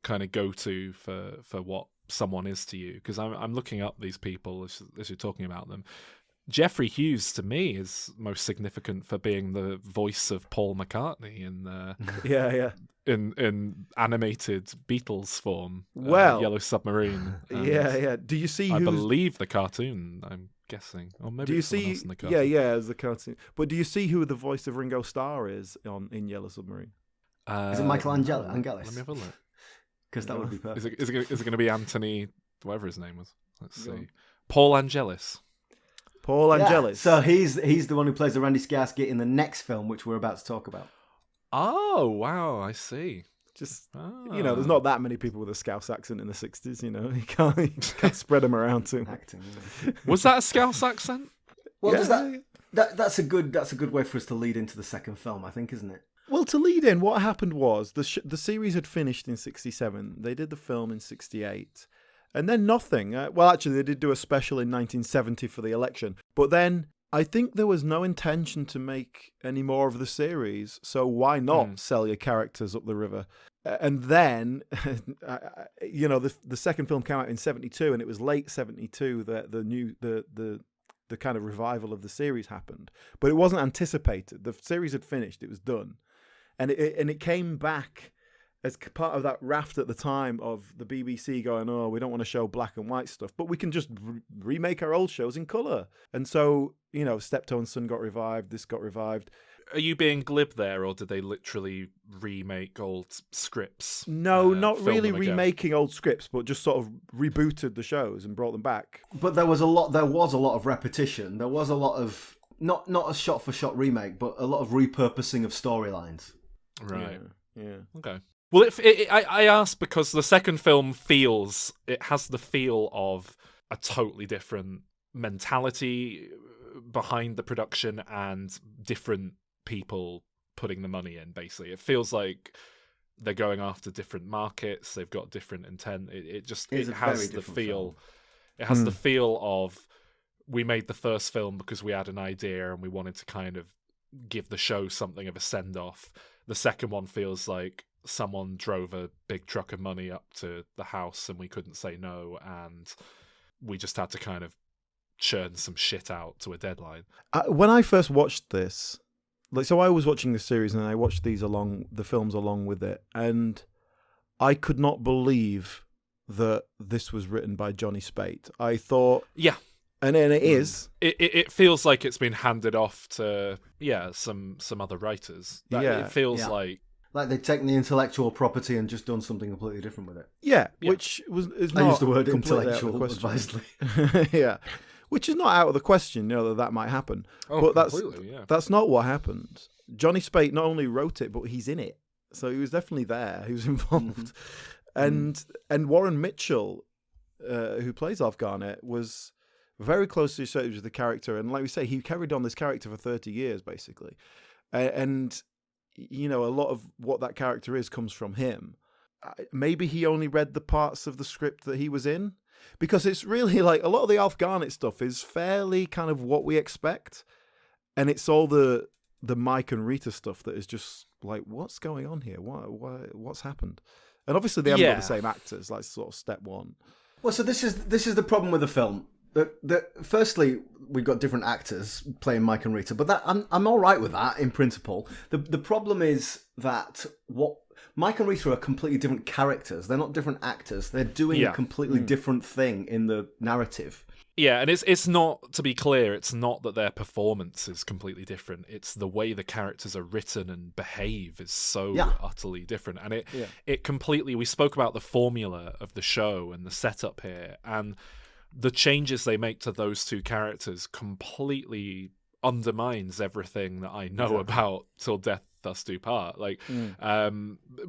kind of go to for what someone is to you, because I'm looking up these people as you're talking about them. Jeffrey Hughes to me is most significant for being the voice of Paul McCartney in animated Beatles form. Yellow Submarine.
Do you see?
I believe the cartoon. I'm guessing, or maybe
do you
someone
see?
Else in the cartoon.
As the cartoon. But do you see who the voice of Ringo Starr is in Yellow Submarine?
Is it Michael Angelis?
Let me have a look.
Because that would be perfect.
Is it going to be Anthony, whatever his name was? Let's see. Paul Angelis.
Paul Angelis.
So he's the one who plays the Randy Skarsgård in the next film, which we're about to talk about.
Oh, wow, I see.
Just, there's not that many people with a Scouse accent in the 60s, You can't spread them around too much.
Acting,
Was that a Scouse accent?
Well, that's a good way for us to lead into the second film, I think, isn't it?
Well, to lead in, what happened was the series had finished in 67. They did the film in 68. And then nothing. Well, actually, they did do a special in 1970 for the election. But then I think there was no intention to make any more of the series. So why not sell your characters up the river? And then, the second film came out in 72, and it was late 72 that the kind of revival of the series happened. But it wasn't anticipated. The series had finished. It was done. And it came back as part of that raft at the time of the BBC going, oh, we don't want to show black and white stuff, but we can just remake our old shows in colour. And so, Steptoe and Son got revived, this got revived.
Are you being glib there, or did they literally remake old scripts?
No, not really remaking old scripts, but just sort of rebooted the shows and brought them back.
But there was a lot of repetition. There was a lot of, not a shot-for-shot remake, but a lot of repurposing of storylines.
Right.
Yeah.
Okay. Well, I asked because the second film has the feel of a totally different mentality behind the production and different people putting the money in. Basically, it feels like they're going after different markets. They've got different intent. It has the feel.
Film.
It has the feel of, we made the first film because we had an idea and we wanted to kind of give the show something of a send off. The second one feels like someone drove a big truck of money up to the house and we couldn't say no, and we just had to kind of churn some shit out to a deadline.
When I first watched this, so I was watching this series and I watched the films along with it, and I could not believe that this was written by Johnny Spate. I thought,
yeah,
and then it is.
It feels like it's been handed off to some other writers. It feels like
they've taken the intellectual property and just done something completely different with it.
Yeah. Which is not.
I used the word intellectual advisedly.
Yeah. Which is not out of the question, that might happen.
Oh,
but
completely,
that's not what happened. Johnny Spate not only wrote it, but he's in it. So he was definitely there. He was involved. And Warren Mitchell, who plays Alf Garnet, was very closely associated with the character. And like we say, he carried on this character for 30 years, basically. And, a lot of what that character is comes from him. Maybe he only read the parts of the script that he was in. Because it's really like a lot of the Alf Garnet stuff is fairly kind of what we expect. And it's all the Mike and Rita stuff that is just like, what's going on here? What's happened? And obviously they haven't got the same actors, like sort of step one.
Well, so this is the problem with the film. Firstly, we've got different actors playing Mike and Rita, but I'm all right with that in principle. The problem is that Mike and Rita are completely different characters. They're not different actors. They're doing a completely different thing in the narrative.
Yeah, and it's not, to be clear, it's not that their performance is completely different. It's the way the characters are written and behave is so utterly different. And it completely, we spoke about the formula of the show and the setup here, and the changes they make to those two characters completely undermines everything that I know about Till Death Us Do Part.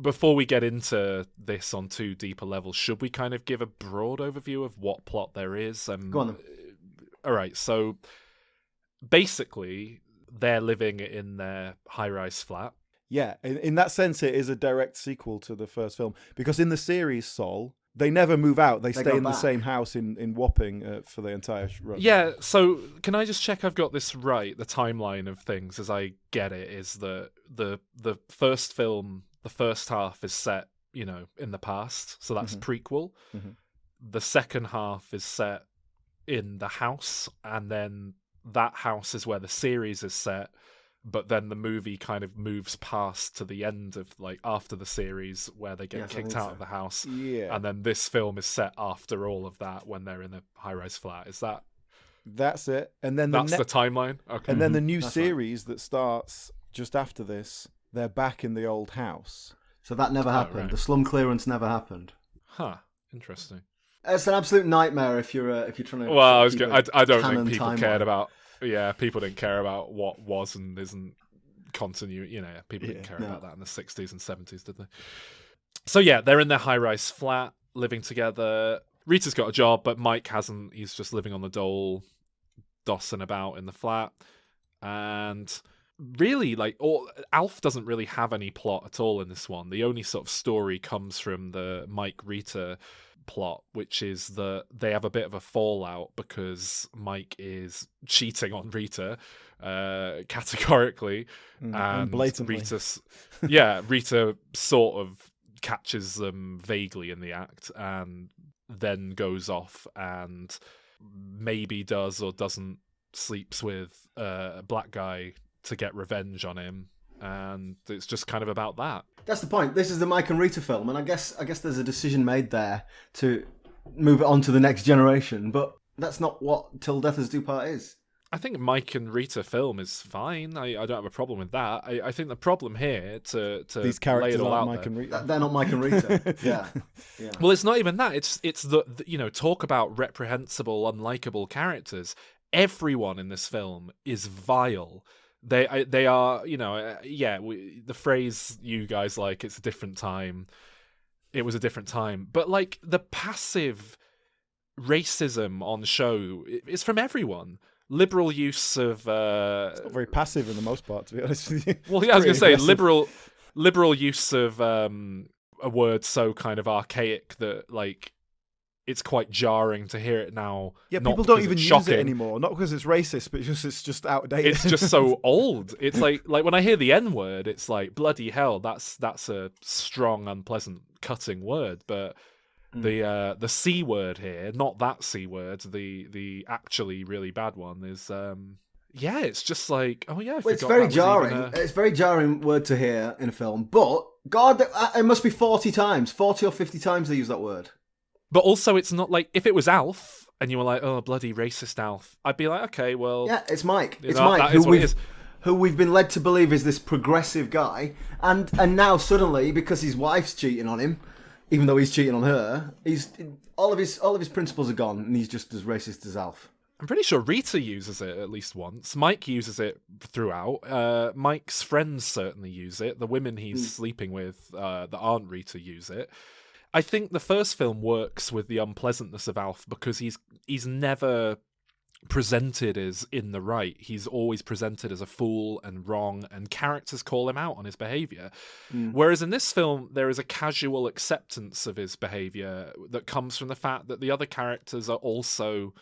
Before we get into this on two deeper levels, should we kind of give a broad overview of what plot there is?
Go on then.
All right, so basically they're living in their high-rise flat.
Yeah, in that sense it is a direct sequel to the first film, because in the series Sol, they never move out. They stay in the same house in Wapping for the entire run.
Yeah, so can I just check I've got this right? The timeline of things as I get it is that the first film, the first half is set, in the past. So that's prequel. Mm-hmm. The second half is set in the house, and then that house is where the series is set. But then the movie kind of moves past to the end of after the series where they get kicked out of the house.
Yeah.
And then this film is set after all of that when they're in a high-rise flat. Is that?
That's it. And then
that's the timeline? Okay.
And then the new series that starts just after this, they're back in the old house.
So that never happened. Right. The slum clearance never happened.
Huh. Interesting.
It's an absolute nightmare if you're trying to...
Well, I don't think people cared about... Yeah, people didn't care about what was and isn't continuity. People didn't care about that in the 60s and 70s, did they? So yeah, they're in their high-rise flat, living together. Rita's got a job, but Mike hasn't. He's just living on the dole, dossing about in the flat. And really, Alf doesn't really have any plot at all in this one. The only sort of story comes from the Mike-Rita plot, which is that they have a bit of a fallout because Mike is cheating on Rita categorically, and
blatantly.
Rita sort of catches them vaguely in the act and then goes off and maybe does or doesn't sleeps with a black guy to get revenge on him, and it's just kind of about that.
That's the point. This is the Mike and Rita film, and I guess there's a decision made there to move it on to the next generation, but that's not what Till Death Us Do Part is.
I think Mike and Rita film is fine. I don't have a problem with that. I think the problem here to
these characters
lay it all
aren't
out
Mike and Rita.
They're not Mike and Rita. yeah.
Well, it's not even that. It's the talk about reprehensible, unlikable characters. Everyone in this film is vile. They are, the phrase you guys like, it's a different time. It was a different time. But, like, the passive racism on the show is from everyone. Liberal use of...
It's not very passive in the most part, to be honest with you.
Well, yeah, I was going to say, liberal use of a word so kind of archaic that, like, it's quite jarring to hear it now.
Yeah, people don't even use it anymore. Not because it's racist, but it's just outdated.
It's just so old. It's like when I hear the N-word, it's like, bloody hell, that's a strong, unpleasant, cutting word. But the C word here, not that C word, the actually really bad one is it's just like, oh yeah,
it's very jarring. It's a very jarring word to hear in a film. But God, it must be 40 or 50 times they use that word.
But also, it's not like, if it was Alf and you were like, oh, bloody racist Alf, I'd be like, okay, well...
Yeah, it's Mike. It's Mike, who we've been led to believe is this progressive guy. And now suddenly, because his wife's cheating on him, even though he's cheating on her, all of his principles are gone, and he's just as racist as Alf.
I'm pretty sure Rita uses it at least once. Mike uses it throughout. Mike's friends certainly use it. The women he's sleeping with that aren't Rita use it. I think the first film works with the unpleasantness of Alf because he's never presented as in the right. He's always presented as a fool and wrong, and characters call him out on his behaviour. Whereas in this film, there is a casual acceptance of his behaviour that comes from the fact that the other characters are also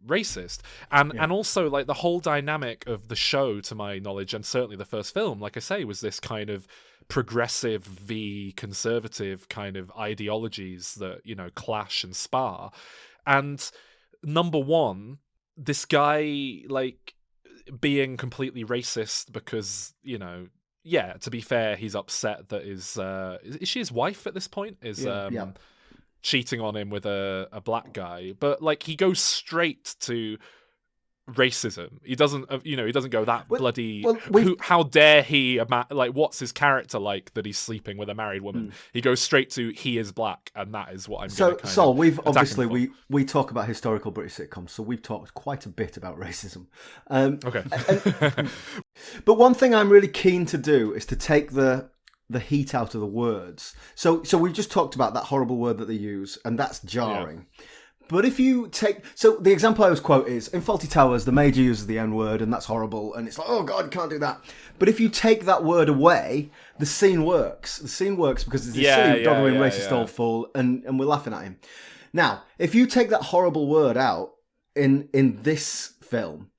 racist. And also, like, the whole dynamic of the show, to my knowledge, and certainly the first film, like I say, was this kind of progressive v conservative kind of ideologies that, clash and spar. And number one, this guy, like, being completely racist because, to be fair, he's upset that is she his wife at this point? Cheating on him with a black guy. But, like, he goes straight to racism. He doesn't go that bloody. How dare he? What's his character like that he's sleeping with a married woman? He goes straight to he is black, and that is what I'm.
So we've obviously we talk about historical British sitcoms, so we've talked quite a bit about racism.
Okay.
But one thing I'm really keen to do is to take the heat out of the words. So we've just talked about that horrible word that they use, and that's jarring. Yeah. But if you take... So the example I always quote is, in Fawlty Towers, the Major uses the N-word, and that's horrible, and it's like, oh God, can't do that. But if you take that word away, the scene works. The scene works because it's this silly doddering racist old fool, and we're laughing at him. Now, if you take that horrible word out in this film,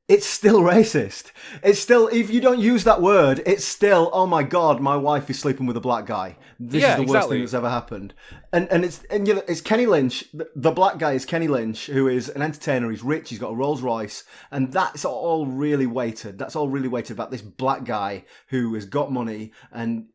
it's still racist. It's still, if you don't use that word, it's still, oh my God, my wife is sleeping with a black guy. This is the worst thing that's ever happened. And it's Kenny Lynch. The black guy is Kenny Lynch, who is an entertainer. He's rich. He's got a Rolls Royce, and that's all really weighted. That's all really weighted about this black guy who has got money. And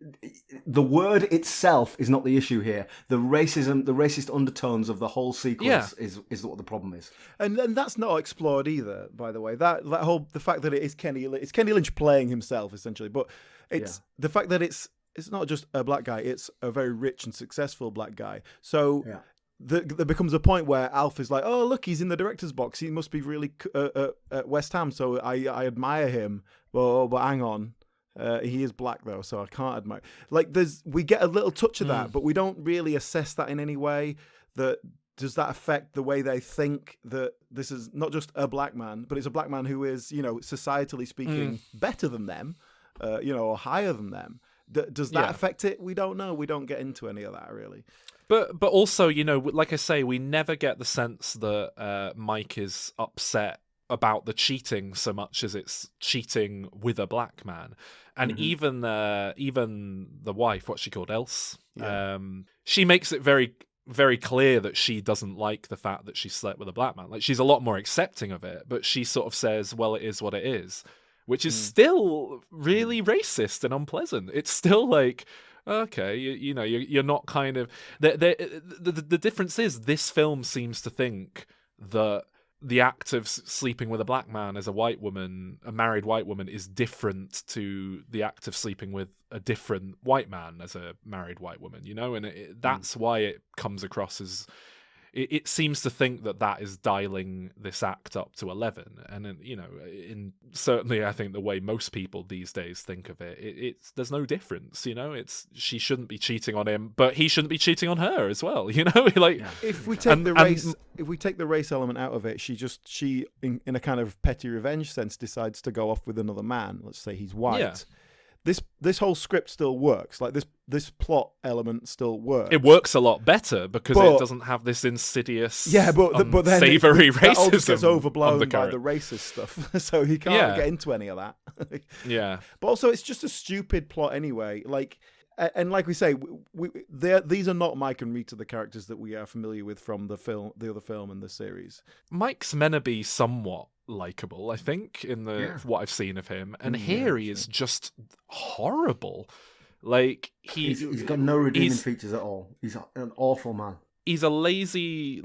the word itself is not the issue here. The racism, the racist undertones of the whole sequence is what the problem is.
And that's not explored either, by the way. The fact that it's Kenny Lynch playing himself essentially, but it's the fact that it's not just a black guy, it's a very rich and successful black guy. So there becomes a point where Alf is like, oh, look, he's in the director's box. He must be really at West Ham, so I admire him. But hang on. He is black, though, so I can't admire. Like, we get a little touch of that, but we don't really assess that in any way. Does that affect the way they think that this is not just a black man, but it's a black man who is, societally speaking, better than them, or higher than them? Does that affect it? We don't know. We don't get into any of that, really.
But also, like I say, we never get the sense that Mike is upset about the cheating so much as it's cheating with a black man. And even the wife, what's she called, Else? Yeah. She makes it very, very clear that she doesn't like the fact that she slept with a black man. Like, she's a lot more accepting of it, but she sort of says, well, it is what it is. Which is still really racist and unpleasant. It's still like, okay, you're not kind of... The difference is this film seems to think that the act of sleeping with a black man as a white woman, a married white woman, is different to the act of sleeping with a different white man as a married white woman, And that's why it comes across as... it seems to think that is dialing this act up to 11. And, in certainly I think the way most people these days think of it, it's there's no difference, it's she shouldn't be cheating on him, but he shouldn't be cheating on her as well,
If we take if we take the race element out of it, she in a kind of petty revenge sense decides to go off with another man. Let's say he's white. Yeah. This whole script still works. Like this plot element still works.
It works a lot better because it doesn't have this insidious,
but then
savoury racism.
That all just gets overblown by the racist stuff, so he can't get into any of that.
Yeah,
but also it's just a stupid plot anyway. And like we say, these are not Mike and Rita, the characters that we are familiar with from the other film and the series.
Mike's meant to be somewhat likable, I think, in what I've seen of him, and here he is just horrible. Like
he's got no redeeming features at all. He's an awful man.
He's a lazy,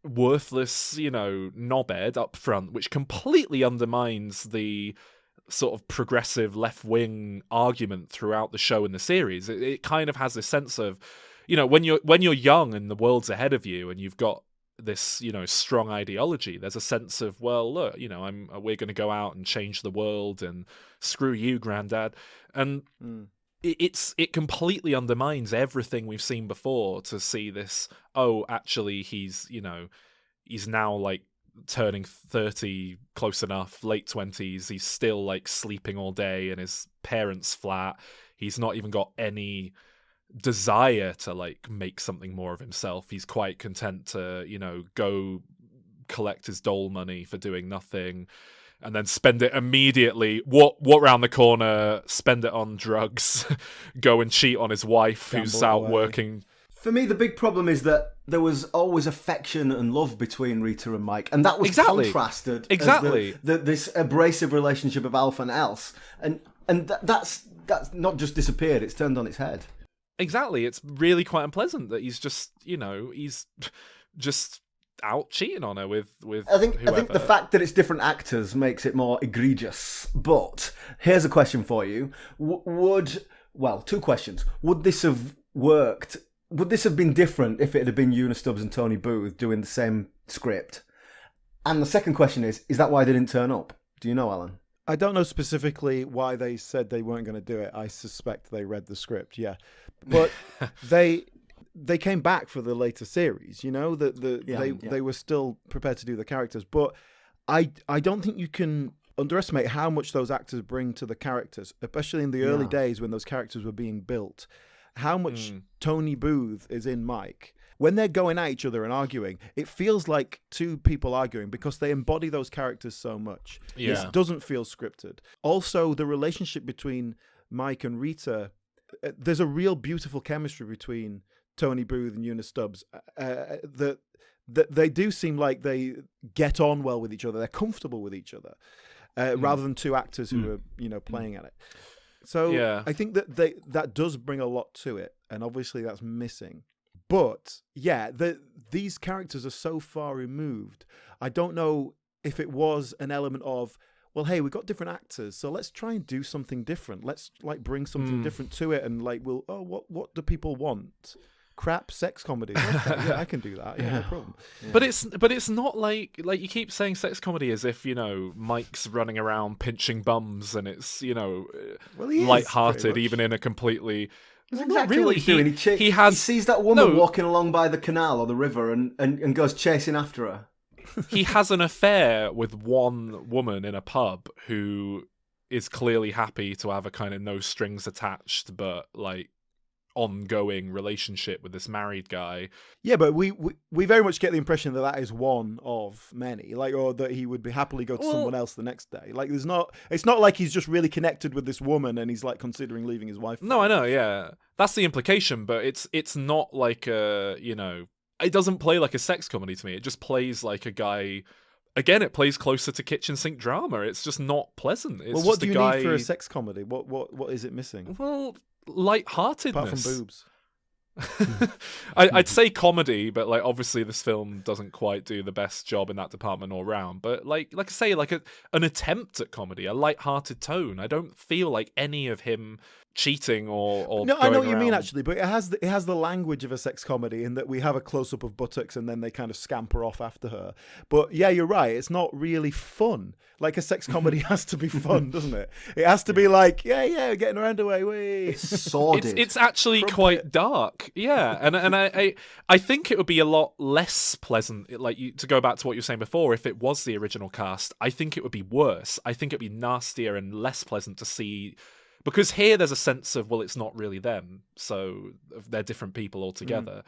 worthless, knobhead up front, which completely undermines the sort of progressive left-wing argument throughout the show and the series. It kind of has this sense of, when you're young and the world's ahead of you and you've got this, strong ideology, there's a sense of, well, look, we're going to go out and change the world and screw you, Granddad. And it completely undermines everything we've seen before to see this, actually he's now turning 30, close enough, late 20s, he's still sleeping all day in his parents' flat. He's not even got any desire to make something more of himself. He's quite content to go collect his dole money for doing nothing and then spend it immediately, walk round the corner, spend it on drugs, go and cheat on his wife who's out working.
For me, the big problem is that there was always affection and love between Rita and Mike, and that was contrasted as this abrasive relationship of Alf and Else, and that's not just disappeared; it's turned on its head.
Exactly, it's really quite unpleasant that he's just he's just out cheating on her with
I think the fact that it's different actors makes it more egregious. But here's a question for you: two questions? Would this have worked? Would this have been different if it had been Una Stubbs and Tony Booth doing the same script? And the second question is that why they didn't turn up? Do you know, Alan?
I don't know specifically why they said they weren't going to do it. I suspect they read the script, yeah. But they came back for the later series, they were still prepared to do the characters. But I don't think you can underestimate how much those actors bring to the characters, especially in the early days when those characters were being built. How much Tony Booth is in Mike. When they're going at each other and arguing, it feels like two people arguing because they embody those characters so much.
Yeah.
It doesn't feel scripted. Also, the relationship between Mike and Rita, there's a real beautiful chemistry between Tony Booth and Una Stubbs. That they do seem like they get on well with each other. They're comfortable with each other, rather than two actors who are playing at it. So I think that does bring a lot to it, and obviously that's missing. But these characters are so far removed. I don't know if it was an element of, well, hey, we've got different actors, so let's try and do something different. Let's bring something different to it, and what do people want? Crap sex comedies. Okay, yeah, I can do that. Yeah, no problem.
Yeah. But it's not like you keep saying sex comedy as if Mike's running around pinching bums and it's lighthearted even in a completely.
That's exactly what he's doing. He sees that woman walking along by the canal or the river and goes chasing after her.
He has an affair with one woman in a pub who is clearly happy to have a kind of no strings attached but ongoing relationship with this married guy.
Yeah, but we very much get the impression that is one of many, or that he would be happily go to someone else the next day. It's not like he's just really connected with this woman and he's considering leaving his wife.
No, I know, yeah. That's the implication, but it's not like it doesn't play like a sex comedy to me. It just plays like a guy. Again, it plays closer to kitchen sink drama. It's just not pleasant. It's
what do you need for a sex comedy? What is it missing?
Well, lightheartedness.
Apart from boobs.
I'd say comedy, but obviously this film doesn't quite do the best job in that department all round. But like I say, an attempt at comedy, a light-hearted tone. I don't feel like any of him cheating or
No, I know what you mean
around.
actually, but it has the language of a sex comedy in that we have a close up of buttocks and then they kind of scamper off after her. But yeah, you're right. It's not really fun. Like a sex comedy has to be fun, doesn't it? It has to be like, yeah, getting her underway. Wee.
It's sordid.
It's actually quite dark, yeah, and I think it would be a lot less pleasant, like to go back to what you were saying before. If it was the original cast, I think it would be worse. I think it'd be nastier and less pleasant to see. Because here there's a sense of, well, it's not really them, so they're different people altogether.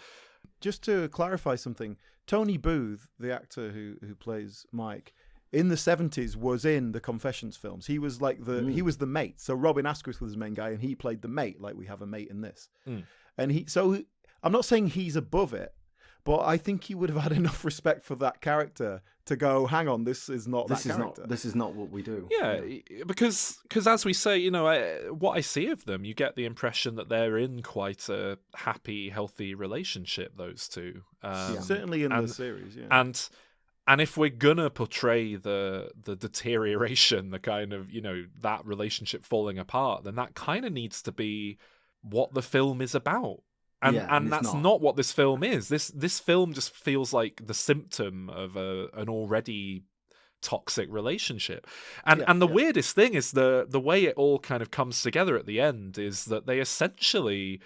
Just to clarify something, Tony Booth, the actor who plays Mike, in the 70s was in the Confessions films. He was like he was the mate. So Robin Asquith was the main guy, and he played the mate, like we have a mate in this. And I'm not saying he's above it, but I think he would have had enough respect for that character to go, hang on, this is not that character.
This is not what we do.
Yeah, because as we say, what I see of them, you get the impression that they're in quite a happy, healthy relationship, those two.
Certainly in the series, yeah.
And if we're gonna portray the deterioration, the kind of, that relationship falling apart, then that kind of needs to be what the film is about. And that's not what this film is. This film just feels like the symptom of an already toxic relationship. And the weirdest thing is the way it all kind of comes together at the end is that they're essentially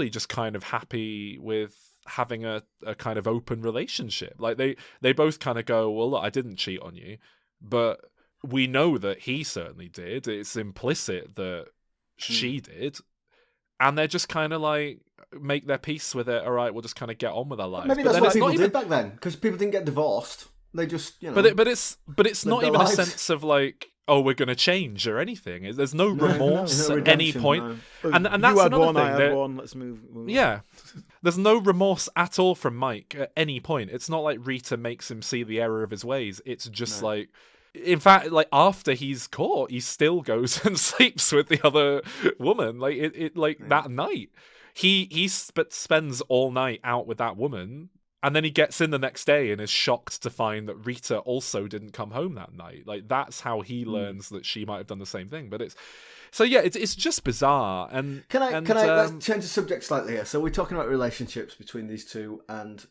just kind of happy with having a kind of open relationship. Like they both kind of go, well, look, I didn't cheat on you, but we know that he certainly did. It's implicit that she did. And they're just kind of like make their peace with it. All right, we'll just kind of get on with our lives.
Maybe that's what people did back then, because people didn't get divorced. They just,
But it's not even a sense of like, oh, we're going to change or anything. There's no remorse at any point.
No.
And that's another thing.
I had one. Let's move.
Yeah. There's no remorse at all from Mike at any point. It's not like Rita makes him see the error of his ways. It's just like, in fact, like after he's caught, he still goes and sleeps with the other woman. Like that night, he spends all night out with that woman, and then he gets in the next day and is shocked to find that Rita also didn't come home that night. Like that's how he learns that she might have done the same thing. But it's just bizarre. And
can I let's change the subject slightly here. So we're talking about relationships between these two, and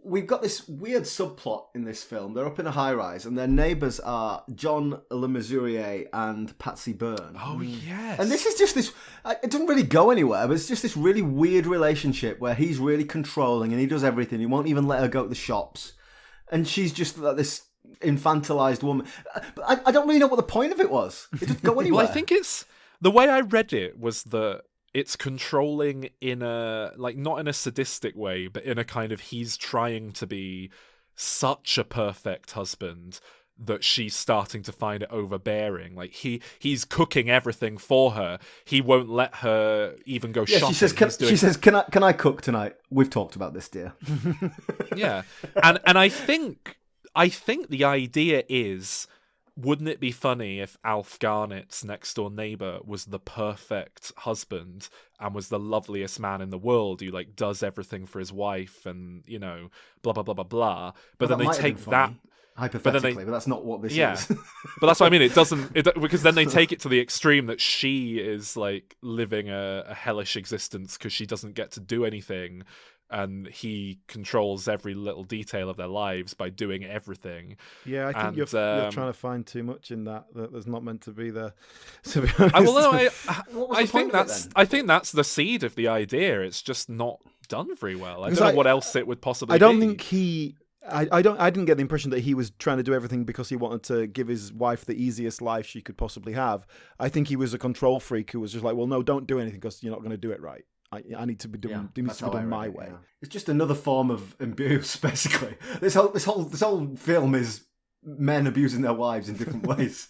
we've got this weird subplot in this film. They're up in a high-rise, and their neighbours are John Le Mesurier and Patsy Byrne.
Oh, yes.
And this is just this... It doesn't really go anywhere, but it's just this really weird relationship where he's really controlling and he does everything. He won't even let her go to the shops. And she's just like this infantilized woman. But I don't really know what the point of it was. It didn't go anywhere.
Well, I think it's... The way I read it was that it's controlling in a, like, not in a sadistic way, but in a kind of he's trying to be such a perfect husband that she's starting to find it overbearing. Like he's cooking everything for her. He won't let her even go shopping.
She says, "Can I cook tonight?" We've talked about this, dear.
Yeah, and I think the idea is, wouldn't it be funny if Alf Garnet's next door neighbor was the perfect husband and was the loveliest man in the world who like does everything for his wife and, you know, blah blah blah blah blah. But then they take that
hypothetically, but that's not what this is.
But that's what I mean. It doesn't because then they take it to the extreme that she is like living a hellish existence because she doesn't get to do anything. And he controls every little detail of their lives by doing everything.
Yeah, I think you're trying to find too much in that there's not meant to be there. To be honest.
I think that's the seed of the idea. It's just not done very well. I don't know what else it would possibly be.
I don't think I didn't get the impression that he was trying to do everything because he wanted to give his wife the easiest life she could possibly have. I think he was a control freak who was just like, well, no, don't do anything because you're not going to do it right. I need to be doing needs to be done my way. Yeah.
It's just another form of abuse, basically. This whole film is men abusing their wives in different ways.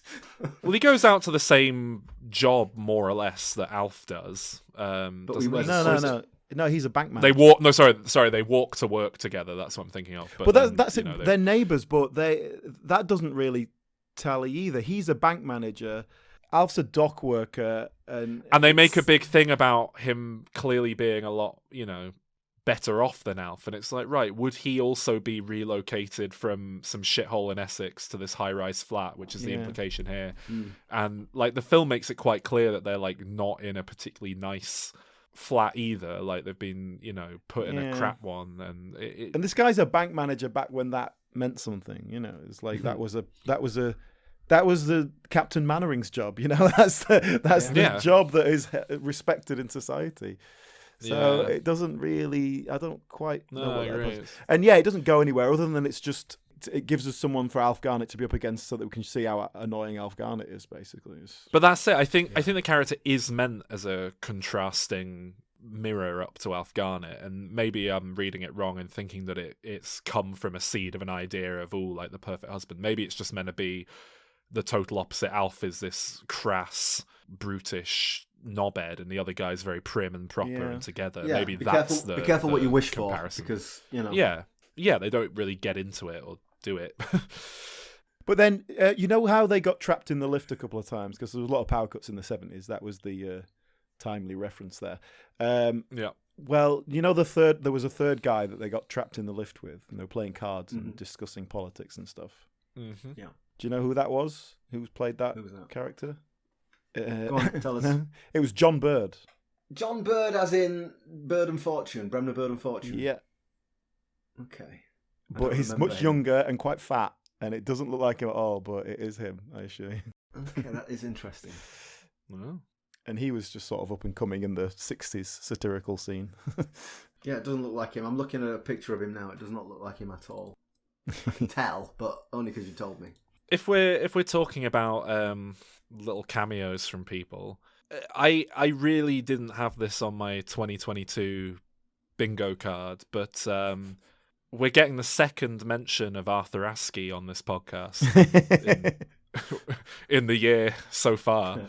Well, he goes out to the same job more or less that Alf does.
No, he's a bank manager.
They walk to work together. That's what I'm thinking of.
But that's it. They're neighbours, but that doesn't really tally either. He's a bank manager. Alf's a dock worker, and
they make a big thing about him clearly being a lot, better off than Alf. And it's like, right, would he also be relocated from some shithole in Essex to this high-rise flat, which is the implication here. And like the film makes it quite clear that they're like not in a particularly nice flat either. Like they've been, you know, put in a crap one. And
this guy's a bank manager back when that meant something, you know. It's like that was the Captain Mannering's job, you know. That's the job that is respected in society. So it doesn't really, I don't quite know what that is. And it doesn't go anywhere other than it gives us someone for Alf Garnet to be up against so that we can see how annoying Alf Garnet is, basically.
But that's it. I think the character is meant as a contrasting mirror up to Alf Garnet, and maybe I'm reading it wrong and thinking that it's come from a seed of an idea of, like the perfect husband. Maybe it's just meant to be the total opposite. Alf is this crass, brutish knobhead, and the other guy's very prim and proper and together. Maybe be
careful what you wish
comparison.
For, because you know.
Yeah, they don't really get into it or do it.
But then you know how they got trapped in the lift a couple of times because there was a lot of power cuts in the 70s. That was the timely reference there. Well, you know there was a third guy that they got trapped in the lift with, and they were playing cards and discussing politics and stuff.
Mm-hmm.
Yeah. Do you know who that was? Who played that character?
Go on, tell us.
It was John Bird.
John Bird, as in Bird and Fortune, Bremner Bird and Fortune.
Yeah.
Okay.
But he's much younger and quite fat, and it doesn't look like him at all, but it is him, I assure you.
Okay, that is interesting.
Wow.
And he was just sort of up and coming in the 60s satirical scene.
Yeah, it doesn't look like him. I'm looking at a picture of him now. It does not look like him at all. I can tell, but only because you told me.
If we're talking about little cameos from people, I really didn't have this on my 2022 bingo card, but we're getting the second mention of Arthur Askey on this podcast in the year so far.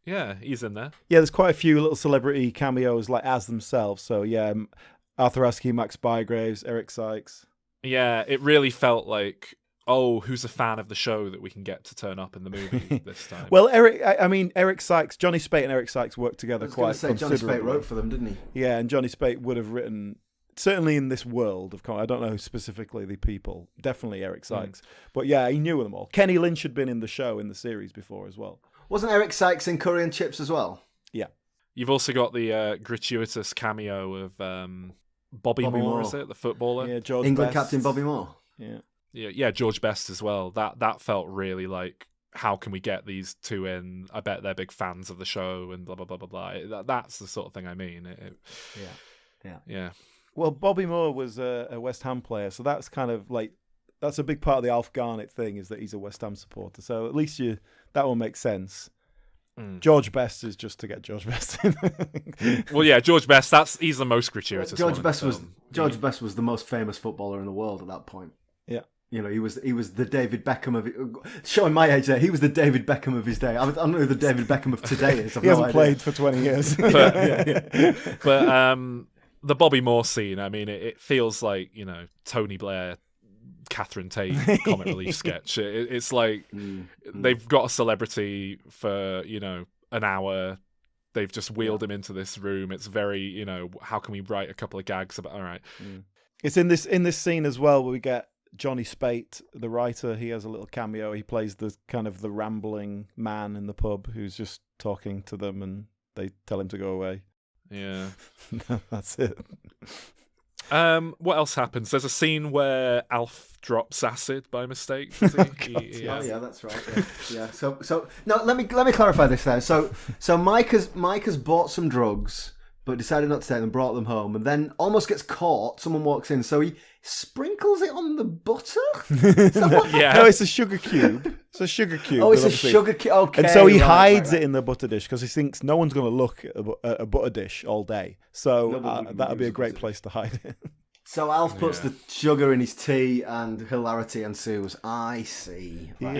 Yeah, he's in there. Yeah,
there's quite a few little celebrity cameos like as themselves. So yeah, Arthur Askey, Max Bygraves, Eric Sykes.
Yeah, it really felt like, who's a fan of the show that we can get to turn up in the movie this time?
Well, Eric Sykes, Johnny Spate and Eric Sykes worked together quite considerably.
Johnny Spate wrote for them, didn't he?
Yeah, and Johnny Spate would have written, certainly in this world of comedy, I don't know specifically the people, definitely Eric Sykes. But yeah, he knew them all. Kenny Lynch had been in the show, in the series before as well.
Wasn't Eric Sykes in Curry and Chips as well?
Yeah.
You've also got the gratuitous cameo of Bobby Moore, is it? The footballer?
Yeah, George
England
Best.
captain Bobby Moore.
Yeah.
Yeah, George Best as well. That felt really like, how can we get these two in? I bet they're big fans of the show and blah, blah, blah, blah, blah. That's the sort of thing I mean. Yeah.
Well, Bobby Moore was a West Ham player, so that's kind of like, that's a big part of the Alf Garnet thing, is that he's a West Ham supporter. So at least that will make sense. George Best is just to get George Best in.
Well, yeah, George Best. He's the most gratuitous.
George Best was the most famous footballer in the world at that point.
Yeah,
you know, he was the David Beckham of showing my age there. He was the David Beckham of his day. I don't know who the David Beckham of today is.
He hasn't played for 20 years.
But the Bobby Moore scene. I mean, it feels like, you know, Tony Blair, Catherine Tate comic relief sketch. It's like they've got a celebrity for, you know, an hour. They've just wheeled him into this room. It's very, you know, how can we write a couple of gags about? All right.
It's in this scene as well where we get Johnny Spate, the writer. He has a little cameo. He plays the kind of the rambling man in the pub who's just talking to them, and they tell him to go away.
Yeah,
that's it.
What else happens? There's a scene where Alf drops acid by mistake.
Oh yeah, that's right. Yeah. So no, let me clarify this then. So Mike has bought some drugs, but decided not to take them, brought them home, and then almost gets caught. Someone walks in, so he sprinkles it on the butter.
No, it's a sugar cube. It's a sugar cube.
Oh, it's a sugar cube. Okay,
and so he hides it in the butter dish because he thinks no one's going to look at a butter dish all day. So that'd be a great place to hide it.
So Alf puts the sugar in his tea, and hilarity ensues. I see.
Right.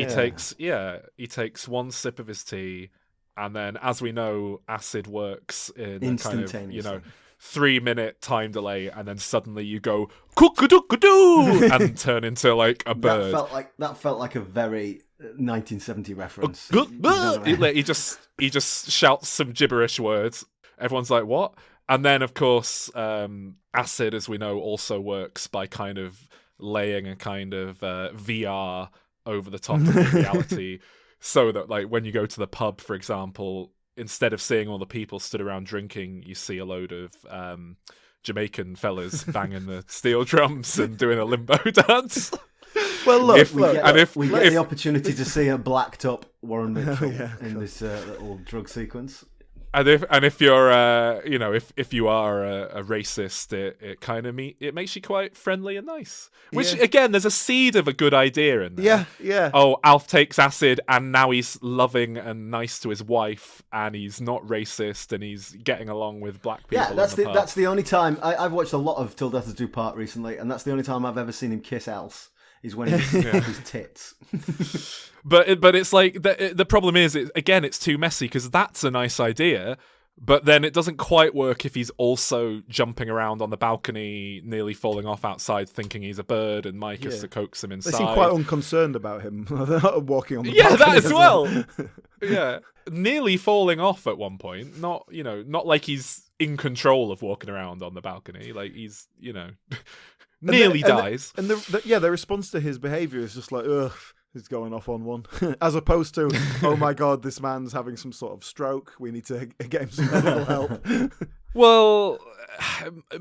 He takes one sip of his tea, and then, as we know, acid works in a kind of, you know, 3-minute time delay, and then suddenly you go cook-a-dook-a-doo and turn into like a bird.
That felt like a very 1970 reference.
He just shouts some gibberish words. Everyone's like, what? And then, of course, acid, as we know, also works by kind of laying a kind of VR over the top of reality, so that, like, when you go to the pub, for example, instead of seeing all the people stood around drinking, you see a load of Jamaican fellas banging the steel drums and doing a limbo dance.
Well, look,
We get the opportunity to see a blacked up Warren Mitchell in this little drug sequence.
And if you're if you are a racist, it kind of it makes you quite friendly and nice. Which again, there's a seed of a good idea in there.
Yeah, yeah.
Oh, Alf takes acid, and now he's loving and nice to his wife, and he's not racist, and he's getting along with black people.
Yeah, that's the only time I've watched a lot of Till Death Us Do Part recently, and that's the only time I've ever seen him kiss Alf. Is when he's his tits.
But it's like the problem is, it's too messy, because that's a nice idea, but then it doesn't quite work if he's also jumping around on the balcony, nearly falling off outside, thinking he's a bird, and Mike has to coax him inside.
They seem quite unconcerned about him walking on the balcony.
Yeah, that as well. Yeah, nearly falling off at one point. Not like he's in control of walking around on the balcony. Like he's nearly dies.
And the response to his behaviour is just like, ugh, he's going off on one. As opposed to, oh my God, this man's having some sort of stroke. We need to get him some medical help.
Well,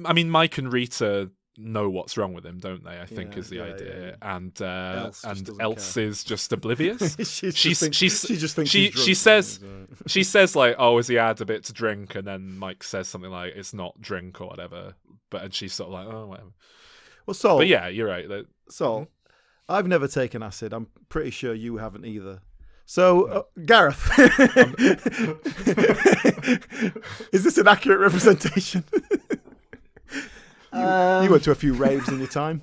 I mean, Mike and Rita know what's wrong with him, don't they? I think is the idea.
Yeah.
And Else is just oblivious.
She just thinks she's drunk.
She says like, oh, has he had a bit to drink? And then Mike says something like, it's not drink or whatever. And she's sort of like, oh, whatever.
Well, Sol.
But yeah, you're right.
Sol, I've never taken acid. I'm pretty sure you haven't either. So, Gareth, is this an accurate representation? You went to a few raves in your time.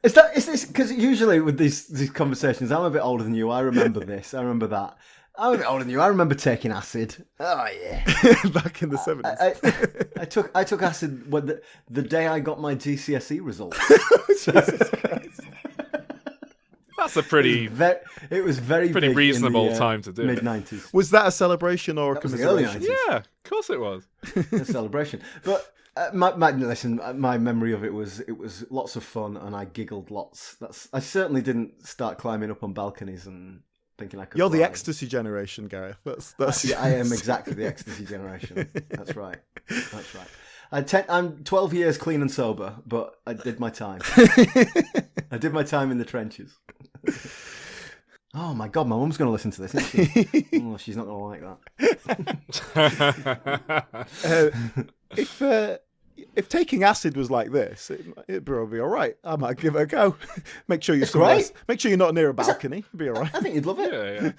Is this because usually with these conversations, I'm a bit older than you. I remember this. I remember that. I'm a bit older than you. I remember taking acid. Oh yeah,
back in the 70s.
I took acid when the day I got my GCSE results.
Jesus Christ.
That's a pretty reasonable time to do.
Mid-90s.
Was that a celebration or a commiseration?
Yeah, of course it was.
A celebration, but. My memory of it was lots of fun, and I giggled lots. I certainly didn't start climbing up on balconies and thinking I could.
You're
fly.
the ecstasy generation, Gareth. That's.
Yeah, I am exactly the ecstasy generation. That's right. I'm 12 years clean and sober, but I did my time. I did my time in the trenches. Oh my God, my mum's going to listen to this, isn't she? Oh, she's not going to like
that. If taking acid was like this, it'd probably be all right. I might give it a go. Make sure you're not near a balcony. It'd be all right.
I think you'd love it.
Yeah.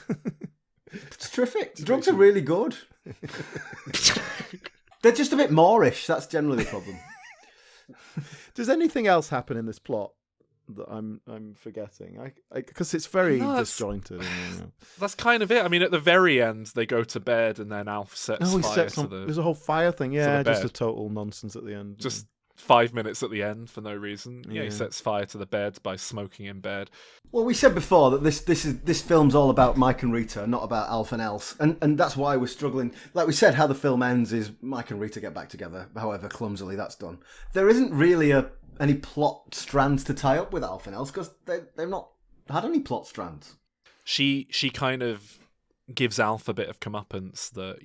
It's terrific. Drugs are really good. They're just a bit Moorish. That's generally the problem.
Does anything else happen in this plot that I'm forgetting? Because it's very disjointed.
That's kind of it. I mean, at the very end, they go to bed, and then Alf sets fire to the.
There's a whole fire thing. Yeah, just a total nonsense at the end.
Just 5 minutes at the end for no reason. Yeah, he sets fire to the bed by smoking in bed.
Well, we said before that this film's all about Mike and Rita, not about Alf and Else, and that's why we're struggling. Like we said, how the film ends is Mike and Rita get back together. However clumsily that's done. There isn't really any plot strands to tie up with Alf and Else because they've not had any plot strands.
She kind of gives Alf a bit of comeuppance that,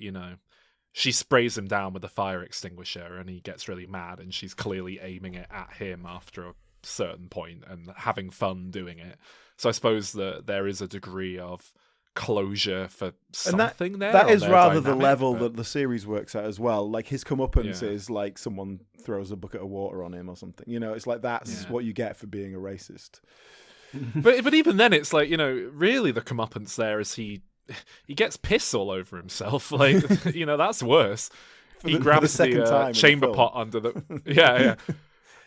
she sprays him down with a fire extinguisher and he gets really mad, and she's clearly aiming it at him after a certain point and having fun doing it. So I suppose that there is a degree of closure for something
and
there.
That is rather the level that the series works at as well. Like his comeuppance is like someone throws a bucket of water on him or something. It's like that's what you get for being a racist.
But even then, it's like, really the comeuppance there is he gets piss all over himself. Like, that's worse. He grabs the chamber pot under the... Yeah.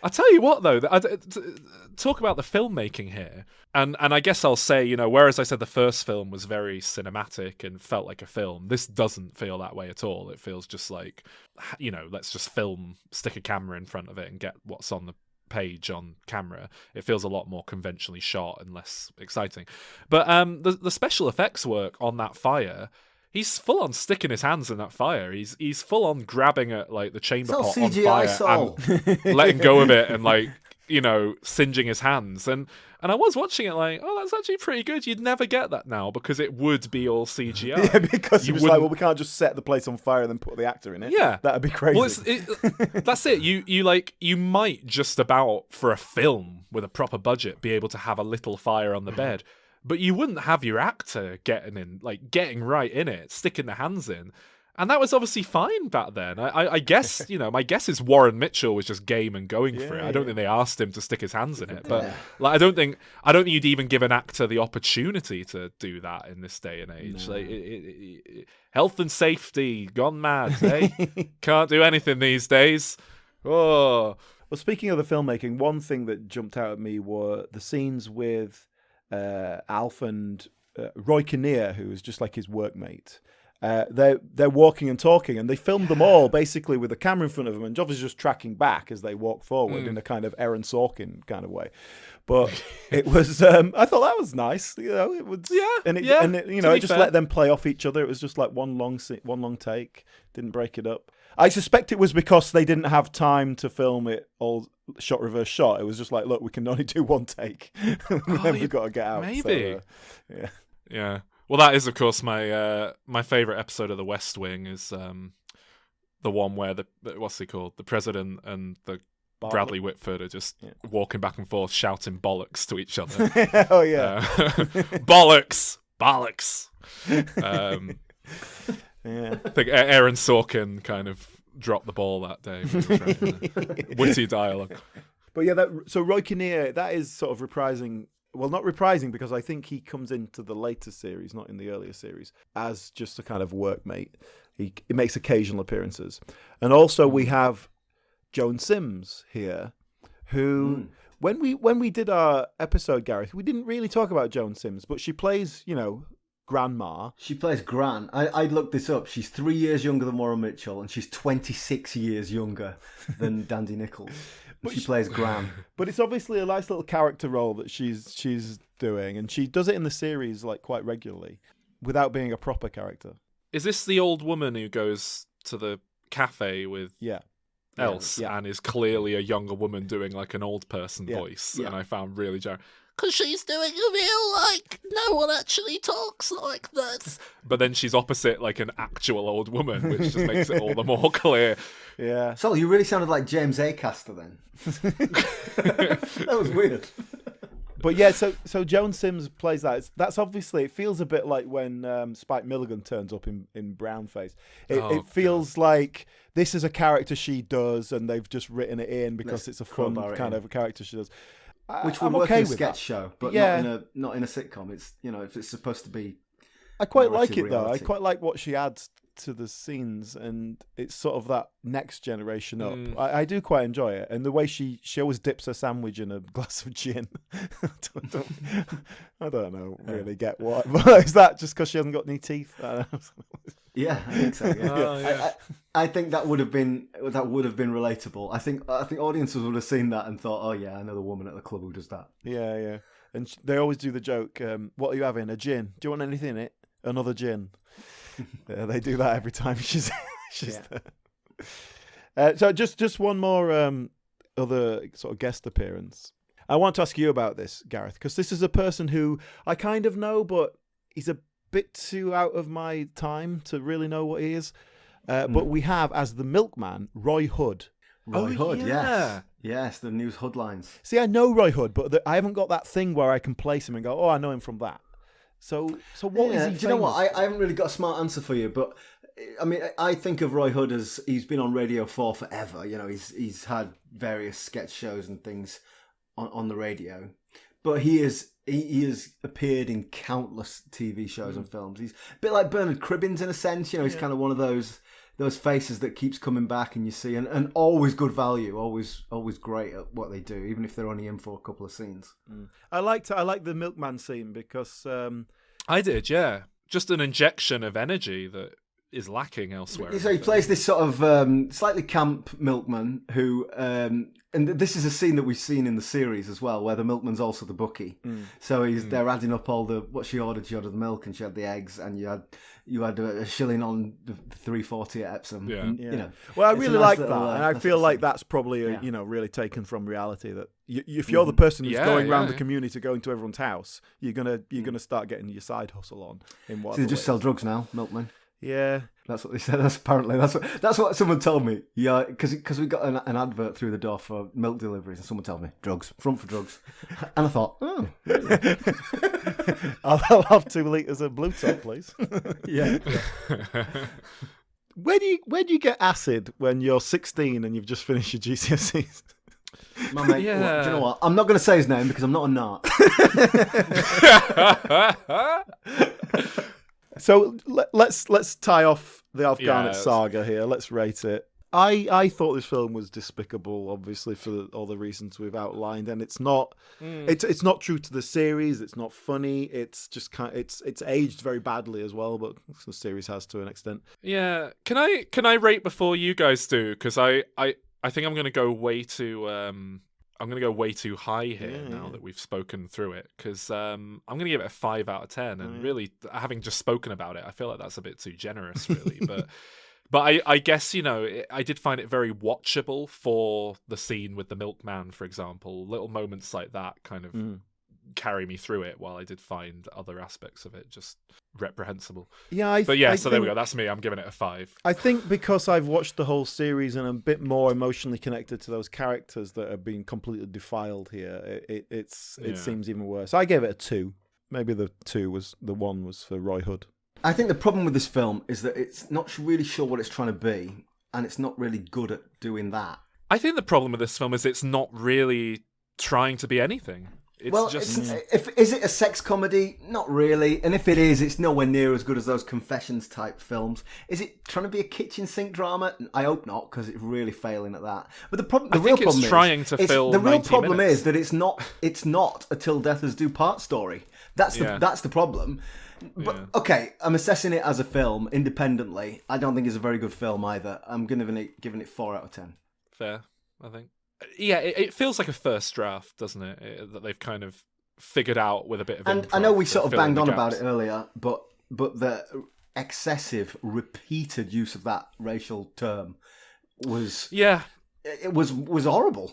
I tell you what, though, talk about the filmmaking here. And I guess I'll say, whereas I said the first film was very cinematic and felt like a film, this doesn't feel that way at all. It feels just like, let's just stick a camera in front of it and get what's on the page on camera. It feels a lot more conventionally shot and less exciting. But the special effects work on that fire He's full on sticking his hands in that fire. He's full on grabbing at like the chamber pot on
CGI
fire and letting go of it and like, you know, singeing his hands. And I was watching it like, oh, that's actually pretty good. You'd never get that now because it would be all CGI.
Yeah, because he was like, well, we can't just set the place on fire and then put the actor in it.
Yeah,
that'd be crazy.
Well, that's it. You might just about for a film with a proper budget be able to have a little fire on the bed. But you wouldn't have your actor getting right in it, sticking their hands in. And that was obviously fine back then. I guess, you know, my guess is Warren Mitchell was just game and going for it. I don't think they asked him to stick his hands in it. But like, I don't think you'd even give an actor the opportunity to do that in this day and age. No. Like, health and safety gone mad, eh? Can't do anything these days. Oh.
Well, speaking of the filmmaking, one thing that jumped out at me were the scenes with Alf and Roy Kinnear, who was just like his workmate. They're walking and talking, and they filmed them all basically with a camera in front of them, and obviously just tracking back as they walk forward in a kind of Aaron Sorkin kind of way. But it was, I thought that was nice. You know, it was, and it, you know, it just let them play off each other. It was just like one long take, didn't break it up. I suspect it was because they didn't have time to film it all shot reverse shot. It was just like, look, we can only do one take, and then we've got to get out.
Maybe,
so,
yeah. Well, that is, of course, my favorite episode of The West Wing is the one where what's he called? The president and the Bradley Whitford are just walking back and forth, shouting bollocks to each other.
Oh yeah,
bollocks.
Yeah.
I think Aaron Sorkin kind of dropped the ball that day. With witty dialogue.
But yeah, so Roy Kinnear, that is sort of reprising. Well, not reprising because I think he comes into the later series, not in the earlier series, as just a kind of workmate. He makes occasional appearances. And also we have Joan Sims here, who when we did our episode, Gareth, we didn't really talk about Joan Sims, but she plays, you know, Grandma.
She plays Gran. I looked this up. She's 3 years younger than Warren Mitchell, and she's 26 years younger than Dandy Nichols. She plays Gran.
But it's obviously a nice little character role that she's doing, and she does it in the series like quite regularly, without being a proper character.
Is this the old woman who goes to the cafe with Else and is clearly a younger woman doing like an old person voice? And I found really jarring. Because she's doing a real, like, no one actually talks like this. But then she's opposite, like, an actual old woman, which just makes it all the more clear.
Yeah.
So you really sounded like James Acaster then. That was weird.
But yeah, so Joan Sims plays that. That's obviously, it feels a bit like when Spike Milligan turns up in Brownface. It feels like this is a character she does, and they've just written it in because it's a fun kind of a character she does.
Which would work in a sketch show, but not in a sitcom. It's, you know, if it's supposed to be.
I quite like it though. I quite like what she adds to the scenes, and it's sort of that next generation up. I do quite enjoy it, and the way she always dips her sandwich in a glass of gin. I don't know really get what, but is that just because she hasn't got any teeth?
Yeah, I think so. Yeah. I think that would have been relatable. I think audiences would have seen that and thought, oh yeah, I know the woman at the club who does that.
Yeah. And they always do the joke, what are you having? A gin? Do you want anything in it? Another gin. They do that every time she's there. So just one more other sort of guest appearance. I want to ask you about this, Gareth, because this is a person who I kind of know, but he's a bit too out of my time to really know what he is. But we have, as the milkman, Roy Hood.
Roy Hood, yes. Yes, the news Hoodlines.
See, I know Roy Hood, but I haven't got that thing where I can place him and go, oh, I know him from that. So what is he?
Do you know what? I haven't really got a smart answer for you, but I mean, I think of Roy Hood as he's been on Radio 4 forever. You know, he's had various sketch shows and things on the radio, but he has appeared in countless TV shows and films. He's a bit like Bernard Cribbins in a sense. You know, he's kind of one of those faces that keeps coming back, and you see, and always good value, always great at what they do, even if they're only in for a couple of scenes.
I like the milkman scene because
I did, yeah, just an injection of energy that is lacking elsewhere.
So he plays this sort of slightly camp milkman who And this is a scene that we've seen in the series as well, where the milkman's also the bookie. So they're adding up all the what she ordered. She ordered the milk and she had the eggs, and you had a shilling on the 3.40 at Epsom.
Yeah.
And, you know,
Well, I
it's a
really
nice
like
little,
that, and I
that's
feel
the
like
scene.
that's probably
Yeah.
really taken from reality. That if you're the person who's
Yeah,
going around
yeah,
the
yeah.
community, going to everyone's house, you're gonna start getting your side hustle on in what
So they just sell drugs now, milkmen.
Yeah.
That's what they said. That's what someone told me. Yeah, because we got an advert through the door for milk deliveries, and someone told me drugs, front for drugs, and I thought, oh,
I'll have 2 litres of blue top, please.
yeah.
Where do you get acid when you're 16 and you've just finished your GCSEs?
My mate,
Yeah.
well, do you know what? I'm not going to say his name because I'm not a narc.
So let's tie off the Alf Garnet
Yes.
saga here. Let's rate it. I thought this film was despicable, obviously for all the reasons we've outlined, and it's not. It's not true to the series. It's not funny. It's just it's aged very badly as well, but the series has to an extent.
Yeah. Can I rate before you guys do? Because I think I'm going to go way too high here now that we've spoken through it. Because I'm going to give it a 5 out of 10. And really, having just spoken about it, I feel like that's a bit too generous, really. But I guess, I did find it very watchable for the scene with the milkman, for example. Little moments like that kind of carry me through it, while I did find other aspects of it just reprehensible.
Yeah,
So there we go. That's me. I'm giving it a 5.
I think because I've watched the whole series and I'm a bit more emotionally connected to those characters that are being completely defiled here, it seems even worse. I gave it a 2. Maybe the 1 was for Roy Hood.
I think the problem with this film is that it's not really sure what it's trying to be, and it's not really good at doing that.
I think the problem with this film is it's not really trying to be anything. It's
Is it a sex comedy? Not really. And if it is, it's nowhere near as good as those confessions type films. Is it trying to be a kitchen sink drama? I hope not, because it's really failing at that. But the real problem is that it's not a Till Death Us Do Part story. That's the problem. But okay, I'm assessing it as a film independently. I don't think it's a very good film either. I'm giving it 4 out of 10.
Fair, I think. Yeah, it feels like a first draft, doesn't it? That they've kind of figured out with a bit of
And
improv
I know we
to
sort of
fill in
banged
the
on about
gaps.
it earlier, but the excessive, repeated use of that racial term was it was horrible.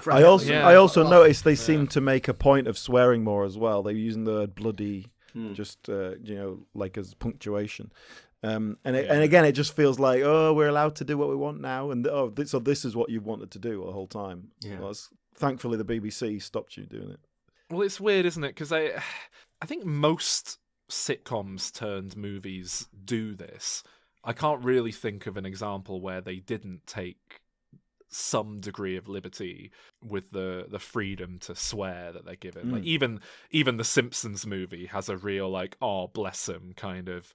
I also noticed they seem to make a point of swearing more as well. They're using the word bloody, just like as punctuation. And again, it just feels like, oh, we're allowed to do what we want now, and so this is what you've wanted to do the whole time.
Yeah.
Well, thankfully, the BBC stopped you doing it.
Well, it's weird, isn't it? Because I think most sitcoms turned movies do this. I can't really think of an example where they didn't take some degree of liberty with the freedom to swear that they're given. Like even the Simpsons movie has a real like, oh bless him kind of.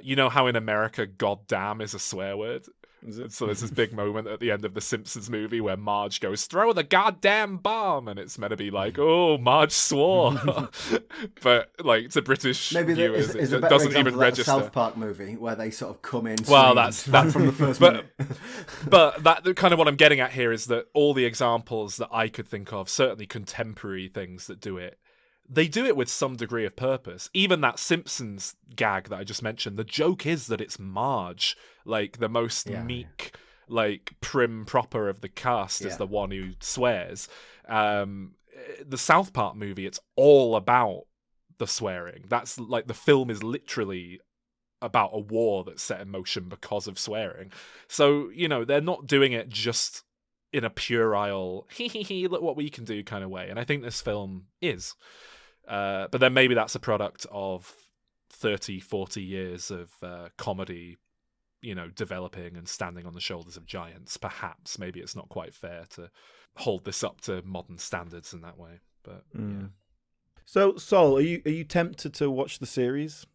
You know how in America, goddamn is a swear word? So there's this big moment at the end of the Simpsons movie where Marge goes, throw the goddamn bomb, and it's meant to be like, oh, Marge swore. But like to British viewers, it doesn't even register.
South Park movie where they sort of come in.
Well, that's
from the first minute.
But that kind of what I'm getting at here is that all the examples that I could think of, certainly contemporary things that do it, they do it with some degree of purpose. Even that Simpsons gag that I just mentioned, the joke is that it's Marge, like the most meek, like prim proper of the cast, is the one who swears. The South Park movie, it's all about the swearing. That's like the film is literally about a war that's set in motion because of swearing. So, they're not doing it just in a puerile, look what we can do kind of way. And I think this film is. But then maybe that's a product of 30, 40 years of comedy, developing and standing on the shoulders of giants. Perhaps, maybe it's not quite fair to hold this up to modern standards in that way. But yeah.
So, Sol, are you tempted to watch the series?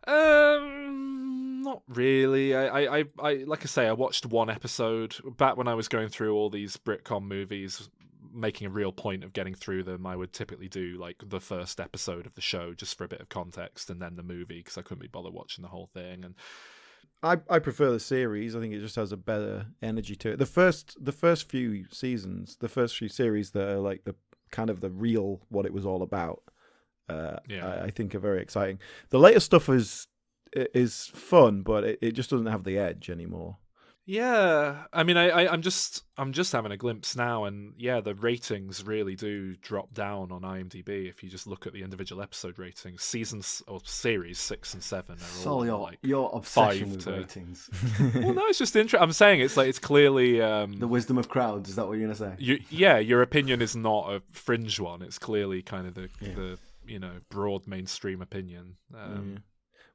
Not really. I like I say, I watched one episode back when I was going through all these Britcom movies, making a real point of getting through them. I would typically do like the first episode of the show just for a bit of context, and then the movie because I couldn't be bothered watching the whole thing. And
I prefer the series. I think it just has a better energy to it. The first few seasons, the first few series that are like the kind of the real what it was all about. I think are very exciting. The later stuff is fun, but it just doesn't have the edge anymore.
Yeah, I mean, I'm just having a glimpse now, and yeah, the ratings really do drop down on IMDb if you just look at the individual episode ratings. Seasons or series 6 and 7 are all
your obsession with
5 to...
ratings.
Well, no, it's just interesting. I'm saying it's clearly
the wisdom of crowds. Is that what you're gonna say?
Your opinion is not a fringe one. It's clearly kind of the broad mainstream opinion.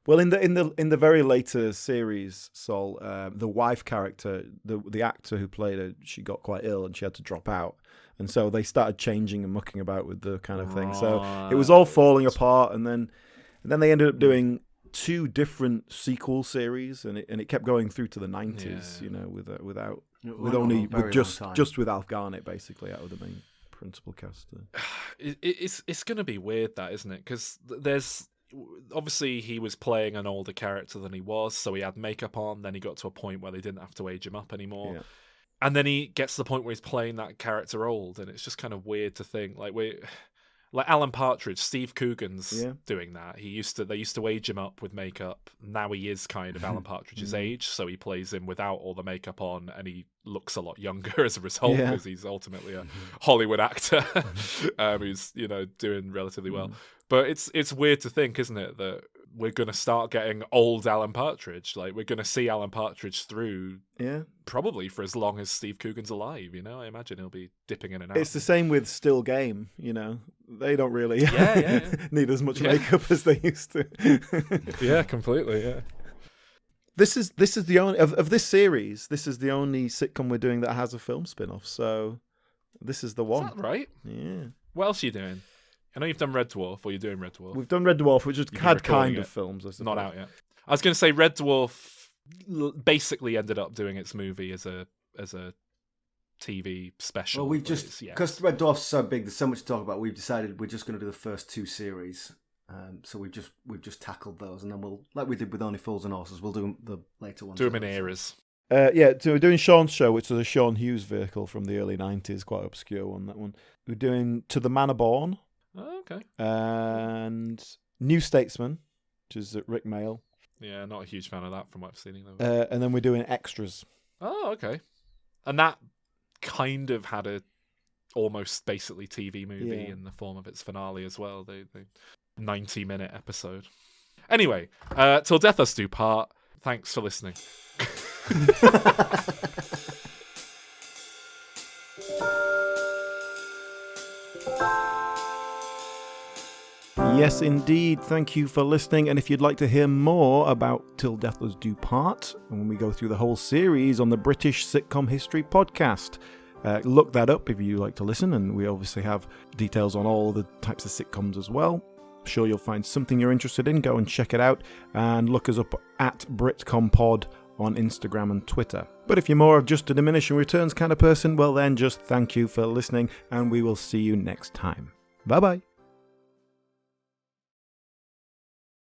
Well, in the very later series, Sol, the wife character, the actor who played her, she got quite ill and she had to drop out, and so they started changing and mucking about with the kind of thing. So it was all falling apart, and then they ended up doing 2 different sequel series, and it kept going through to the 90s. Just with Alf Garnet basically out of the main principal cast.
It's going to be weird, that, isn't it? Because there's. Obviously, he was playing an older character than he was, so he had makeup on. Then he got to a point where they didn't have to age him up anymore. Yeah. And then he gets to the point where he's playing that character old, and it's just kind of weird to think like Alan Partridge, Steve Coogan's doing that. They used to age him up with makeup. Now he is kind of Alan Partridge's age, so he plays him without all the makeup on, and he looks a lot younger as a result because he's ultimately a Hollywood actor who's doing relatively well. But it's weird to think, isn't it, that we're going to start getting old Alan Partridge. Like, we're going to see Alan Partridge through probably for as long as Steve Coogan's alive, I imagine he'll be dipping in and out.
It's the same with Still Game, They don't really need as much makeup as they used to.
Yeah, completely, yeah.
This is the only of this series, this is the only sitcom we're doing that has a film spin-off, so this is the one.
Is that right?
Yeah.
What else are you doing? I know you've done Red Dwarf, or you're doing Red Dwarf.
We've done Red Dwarf, which had kind of films. I suppose.
Not out yet. I was going to say Red Dwarf basically ended up doing its movie as a TV special.
Well, we've just because Red Dwarf's so big, there's so much to talk about. We've decided we're just going to do the first 2 series. So we've just tackled those, and then we'll, like we did with Only Fools and Horses, we'll do the later ones.
Do them in eras.
So we're doing Sean's show, which is a Sean Hughes vehicle from the early 90s, quite obscure one, that one. We're doing To the Manor Born.
Oh, okay.
And New Statesman, which is Rick Mayall.
Yeah, not a huge fan of that from what I've seen.
And then we're doing Extras.
Oh, okay. And that kind of had a almost basically TV movie in the form of its finale as well. The 90-minute episode. Anyway, till death us do part. Thanks for listening.
Yes, indeed. Thank you for listening. And if you'd like to hear more about Till Death Us Do Part, when we go through the whole series on the British Sitcom History Podcast, look that up if you like to listen. And we obviously have details on all the types of sitcoms as well. I'm sure you'll find something you're interested in. Go and check it out. And look us up at BritComPod on Instagram and Twitter. But if you're more of just a diminishing returns kind of person, well then just thank you for listening. And we will see you next time. Bye-bye.